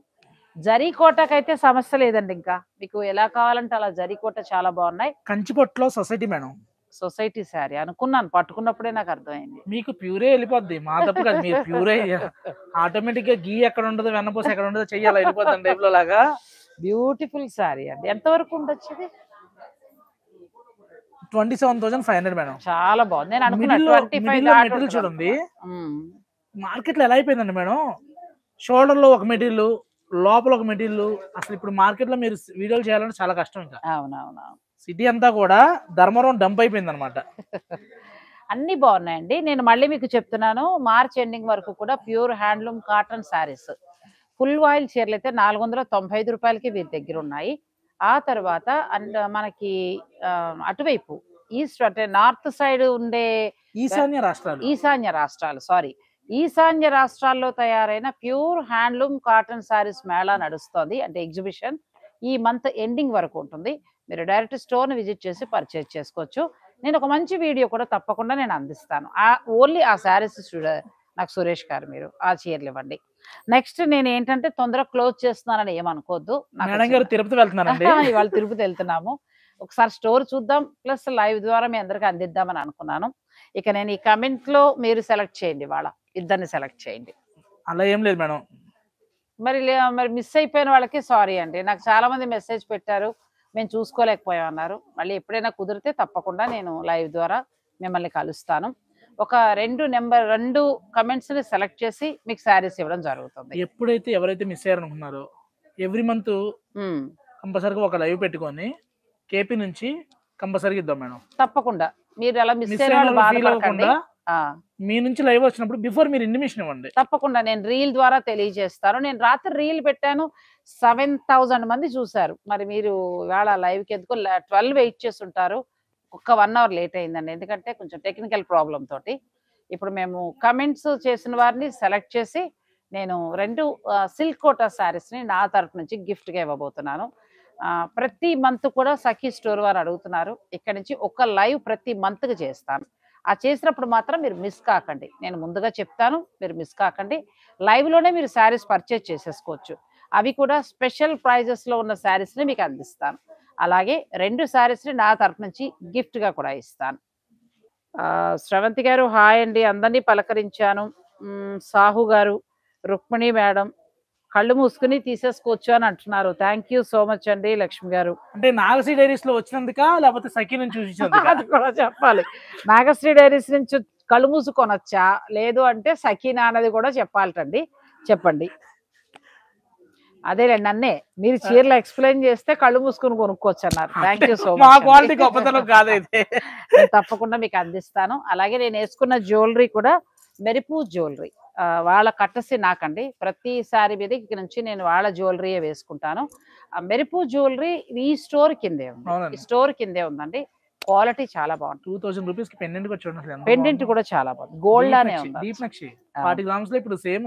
జరీకోటకైతే సమస్య లేదండి. ఇంకా మీకు ఎలా కావాలంటే అలా జరీకోట చాలా బాగున్నాయి. కంచిపొట్లో సొసైటీ మేడం. సొసైటీ శారీ అనుకున్నాను, పట్టుకున్నప్పుడే నాకు అర్థమైంది. మీకు ప్యూరే వెళ్ళిపోద్ది, మా తప్పు కాదు. మీరు ప్యూరే ఆటోమేటిక్ గా గీ ఎక్కడ ఉండదు, వెన్నపూస ఎక్కడ ఉండదో చెయ్యాలి, వెళ్ళిపోద్ది టైప్ లో లాగా. బ్యూటిఫుల్ శారీ అండి. ఎంత వరకు ఉండొచ్చు ఇది? 27,500 మేడం. చాలా బాగుంది. నేను అనుకున్నా మిడిల్ లో 25 మెటీరియల్ చూడండి. మార్కెట్ లో ఎలా అయిపోయిందండి మేడం, షోల్డర్ లో ఒక మెటీరియల్, లోపల ఒక మెటీరియల్. అసలు ఇప్పుడు మార్కెట్ లో మీరు వీడియోలు చేయాలంటే చాలా కష్టం. ఇంకా అవునవునవును. సిటీ అంతా కూడా ధర్మవరం డంప్ అయిపోయింది అనమాట. అన్ని బాగున్నాయండి. నేను మళ్ళీ మీకు చెప్తున్నాను, మార్చ్ ఎండింగ్ వరకు కూడా pure handloom cotton saris, full oil చీరలు అయితే 495 రూపాయలకి వీరి దగ్గర ఉన్నాయి. ఆ తర్వాత మనకి అటువైపు ఈస్ట్ అంటే నార్త్ సైడ్ ఉండే ఈశాన్య రాష్ట్రాల్లో తయారైన pure handloom cotton saris Mela నడుస్తోంది, అంటే ఎగ్జిబిషన్. ఈ మంత్ ఎండింగ్ వరకు ఉంటుంది. మీరు డైరెక్ట్ స్టోర్ని విజిట్ చేసి పర్చేజ్ చేసుకోవచ్చు. నేను ఒక మంచి వీడియో కూడా తప్పకుండా నేను అందిస్తాను. ఓన్లీ ఆ శారీస్ నాకు సురేష్ గారు మీరు ఆ చీరలు ఇవ్వండి. నెక్స్ట్ నేను ఏంటంటే తొందరగా క్లోజ్ చేస్తున్నానని ఏమనుకోవద్దు. తిరుపతి వెళ్తున్నానండి. ఇవాళ తిరుపతి వెళ్తున్నాము. ఒకసారి స్టోర్ చూద్దాం, ప్లస్ లైవ్ ద్వారా మీ అందరికి అందిద్దామని అనుకున్నాను. ఇక నేను ఈ కమెంట్ లో మీరు సెలెక్ట్ చేయండి, వాళ్ళ ఇద్దరిని సెలెక్ట్ చేయండి. అలా ఏం లేదు మేడం. మరి మిస్ అయిపోయిన వాళ్ళకి సారీ అండి. నాకు చాలా మంది మెసేజ్ పెట్టారు, మేము చూసుకోలేకపోయాం అన్నారు. మళ్ళీ ఎప్పుడైనా కుదిరితే తప్పకుండా నేను లైవ్ ద్వారా మిమ్మల్ని కలుస్తాను. ఒక 2 కమెంట్స్ ని సెలెక్ట్ చేసి మీకు శారీస్ ఇవ్వడం జరుగుతుంది. ఎప్పుడైతే ఎవరైతే మిస్ అయ్యారనుకున్నారో ఎవ్రీ మంత్ కంపల్సరీగా ఒక లైవ్ పెట్టుకొని కేపీ నుంచి కంపల్సరీగా ఇద్దాం మేడం. తప్పకుండా. మీరు అలా మిస్ అయిన వాళ్ళు బాధపడకండి. మీ నుంచి లైవ్ వచ్చినప్పుడు బిఫోర్ మీరు ఇన్ఫర్మేషన్ ఇవ్వండి. తప్పకుండా నేను రీల్ ద్వారా తెలియజేస్తాను. నేను రాత్రి రీల్ పెట్టాను, 7,000 మంది చూసారు. మరి మీరు ఇవాళ లైవ్కి ఎందుకు 12 వెయిట్ చేస్తుంటారు. ఒక్క 1 అవర్ లేట్ అయిందండి, ఎందుకంటే కొంచెం టెక్నికల్ ప్రాబ్లం తోటి. ఇప్పుడు మేము కమెంట్స్ చేసిన వారిని సెలెక్ట్ చేసి నేను 2 సిల్క్ కోటా శారీస్ని నా తరఫు నుంచి గిఫ్ట్గా ఇవ్వబోతున్నాను. ప్రతి మంత్ కూడా సఖీ స్టోర్ వారు అడుగుతున్నారు. ఇక్కడ నుంచి ఒక లైవ్ ప్రతి మంత్కి చేస్తాను. ఆ చేసినప్పుడు మాత్రం మీరు మిస్ కాకండి. నేను ముందుగా చెప్తాను, మీరు మిస్ కాకండి. లైవ్లోనే మీరు శారీస్ పర్చేజ్ చేసేసుకోవచ్చు. అవి కూడా స్పెషల్ ప్రైజెస్లో ఉన్న శారీస్ని మీకు అందిస్తాను. అలాగే 2 శారీస్ని నా తరఫు నుంచి గిఫ్ట్గా కూడా ఇస్తాను. శ్రవంతి గారు హాయ్ అండి, అందరినీ పలకరించాను. సాహు గారు, రుక్మిణి మేడం కళ్ళు మూసుకుని తీసేసుకోవచ్చు అని అంటున్నారు. థ్యాంక్ యూ సో మచ్ అండి. లక్ష్మి గారు అంటే నాగశ్రీ డైరీస్ లో వచ్చినందుక లేకపోతే సఖీ నుంచి అది కూడా చెప్పాలి. నాగశ్రీ డైరీస్ నుంచి కళ్ళు మూసుకొనొచ్చా, లేదు అంటే సఖీనా అన్నది కూడా చెప్పాలటండి. చెప్పండి. అదేలేండి, నన్నే మీరు చీరలు ఎక్స్ప్లెయిన్ చేస్తే కళ్ళు మూసుకుని కొనుక్కోవచ్చు అన్నారు. Thank you so much. తప్పకుండా మీకు అందిస్తాను. అలాగే నేను వేసుకున్న జ్యువెలరీ కూడా మెరుపు జ్యువెలరీ, వాళ్ళ కట్టసి నాకండి. ప్రతిసారి మీద ఇక్కడ నుంచి నేను వాళ్ళ జ్యువెలరీ వేసుకుంటాను. ఆ మెరుపు జ్యువెలరీ ఈ స్టోర్ కిందే ఉంది, ఈ స్టోర్ కిందే ఉందండి. క్వాలిటీ చాలా బాగుంది. 2000 రూపీస్ కి పెండెంట్ కూడా చాలా బాగుంది. గోల్డ్ లానే ఉంది. 40 గ్రామ్స్ లో ఇప్పుడు సేమ్.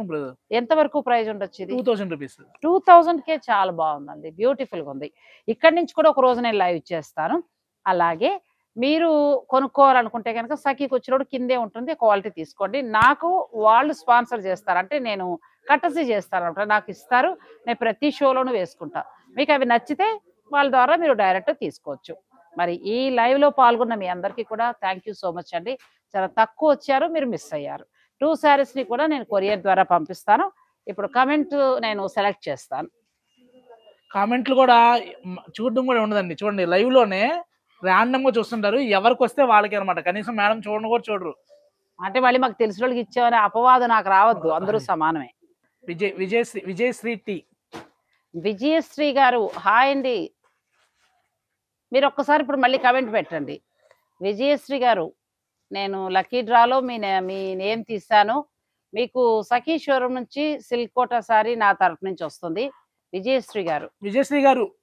ఎంత వరకు ప్రైస్ ఉండొచ్చు? 2000 రూపీస్. 2000 కే చాలా బాగుందండి, బ్యూటిఫుల్ గా ఉంది. ఇక్కడ నుంచి కూడా ఒక రోజు నేను లైవ్ ఇచ్చేస్తాను. అలాగే మీరు కొనుక్కోవాలనుకుంటే కనుక సఖీకి వచ్చినప్పుడు కిందే ఉంటుంది, క్వాలిటీ తీసుకోండి. నాకు వాళ్ళు స్పాన్సర్ చేస్తారు, అంటే నేను కట్టసి చేస్తాను అనమాట. నాకు ఇస్తారు, నేను ప్రతి షోలోనూ వేసుకుంటా. మీకు అవి నచ్చితే వాళ్ళ ద్వారా మీరు డైరెక్ట్ తీసుకోవచ్చు. మరి ఈ లైవ్ లో పాల్గొన్న మీ అందరికీ కూడా థ్యాంక్ యూ సో మచ్ అండి. చాలా తక్కువ వచ్చారు, మీరు మిస్ అయ్యారు. 2 శారీస్ని కూడా నేను కొరియర్ ద్వారా పంపిస్తాను. ఇప్పుడు కమెంట్ నేను సెలెక్ట్ చేస్తాను. కామెంట్లు కూడా చూడడం కూడా ఉండదండి. చూడండి లైవ్ లోనే ర్యాండమ్ గా చూస్తుంటారు, ఎవరికి వస్తే వాళ్ళకి అనమాట. కనీసం మేడం చూడను కూడా చూడరు. అంటే మళ్ళీ మాకు తెలిసిన వాళ్ళకి ఇచ్చామని అపవాదం నాకు రావద్దు, అందరూ సమానమే. విజయశ్రీ టీ. విజయశ్రీ గారు హాయ్ అండి. మీరు ఒక్కసారి ఇప్పుడు మళ్ళీ కమెంట్ పెట్టండి. విజయశ్రీ గారు, నేను లక్కీ డ్రాలో మీ నేమ్ తీస్తాను. మీకు సఖీ షోరూమ్ నుంచి సిల్క్ కోటా సారీ నా తరఫు నుంచి వస్తుంది. విజయశ్రీ గారు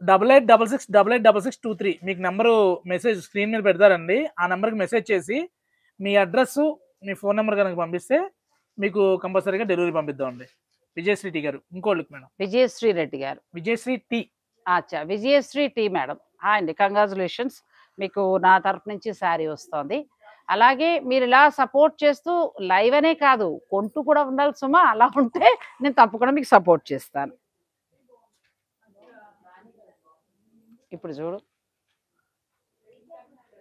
8866886623 మీకు నెంబరు మెసేజ్ స్క్రీన్ మీద పెడతారండి. ఆ నెంబర్కి మెసేజ్ చేసి మీ అడ్రస్, మీ ఫోన్ నెంబర్ కనుక పంపిస్తే మీకు కంపల్సరీగా డెలివరీ పంపిద్దామండి. విజయశ్రీ టీ గారు. ఇంకోళ్ళకి మేడం విజయశ్రీ రెడ్డి గారు. విజయశ్రీ టీ. అచ్చా, విజయశ్రీ టీ మేడం హాయ్ అండి, కంగ్రాచులేషన్స్. మీకు నా తరఫు నుంచి శారీ వస్తుంది. అలాగే మీరు ఇలా సపోర్ట్ చేస్తూ లైవ్ అనే కాదు కొంటూ కూడా ఉండాలి సుమా. అలా ఉంటే నేను తప్పకుండా మీకు సపోర్ట్ చేస్తాను. ఇప్పుడు చూడు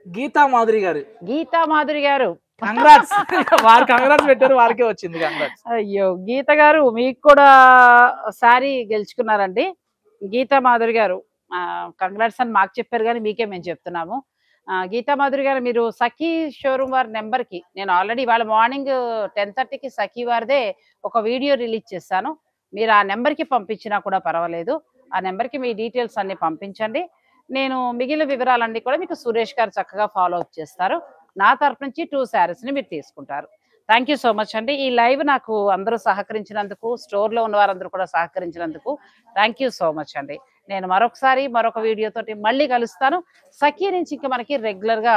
గీతా మాధురి గారు. గీతా మాధురి గారు కంగ్రాట్స్. వారు కంగ్రాట్స్ పెట్టారు, వారికే వచ్చింది కంగ్రాట్స్. అయ్యో గీత గారు, మీకు కూడా శారీ గెలుచుకున్నారండి. గీతా మాధురి గారు కంగ్రాట్స్ అని మాకు చెప్పారు, కానీ మీకే మేము చెప్తున్నాము. గీతా మాధురి గారు, మీరు సఖీ షోరూమ్ వారి నెంబర్కి నేను ఆల్రెడీ ఇవాళ మార్నింగ్ 10:30కి సఖీ వారిదే ఒక వీడియో రిలీజ్ చేశాను. మీరు ఆ నెంబర్కి పంపించినా కూడా పర్వాలేదు. ఆ నెంబర్కి మీ డీటెయిల్స్ అన్ని పంపించండి. నేను మిగిలిన వివరాలన్నీ కూడా మీకు సురేష్ గారు చక్కగా ఫాలో అప్ చేస్తారు. నా తరపు నుంచి 2 శారీస్ని మీరు తీసుకుంటారు. థ్యాంక్ యూ సో మచ్ అండి. ఈ లైవ్ నాకు అందరూ సహకరించినందుకు, స్టోర్లో ఉన్న వారందరూ కూడా సహకరించినందుకు థ్యాంక్ యూ సో మచ్ అండి. నేను మరొకసారి మరొక వీడియోతోటి మళ్ళీ కలుస్తాను. సఖీ నుంచి ఇంకా మనకి రెగ్యులర్గా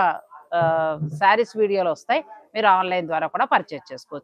శారీస్ వీడియోలు వస్తాయి. మీరు ఆన్లైన్ ద్వారా కూడా పర్చేజ్ చేసుకోవచ్చు.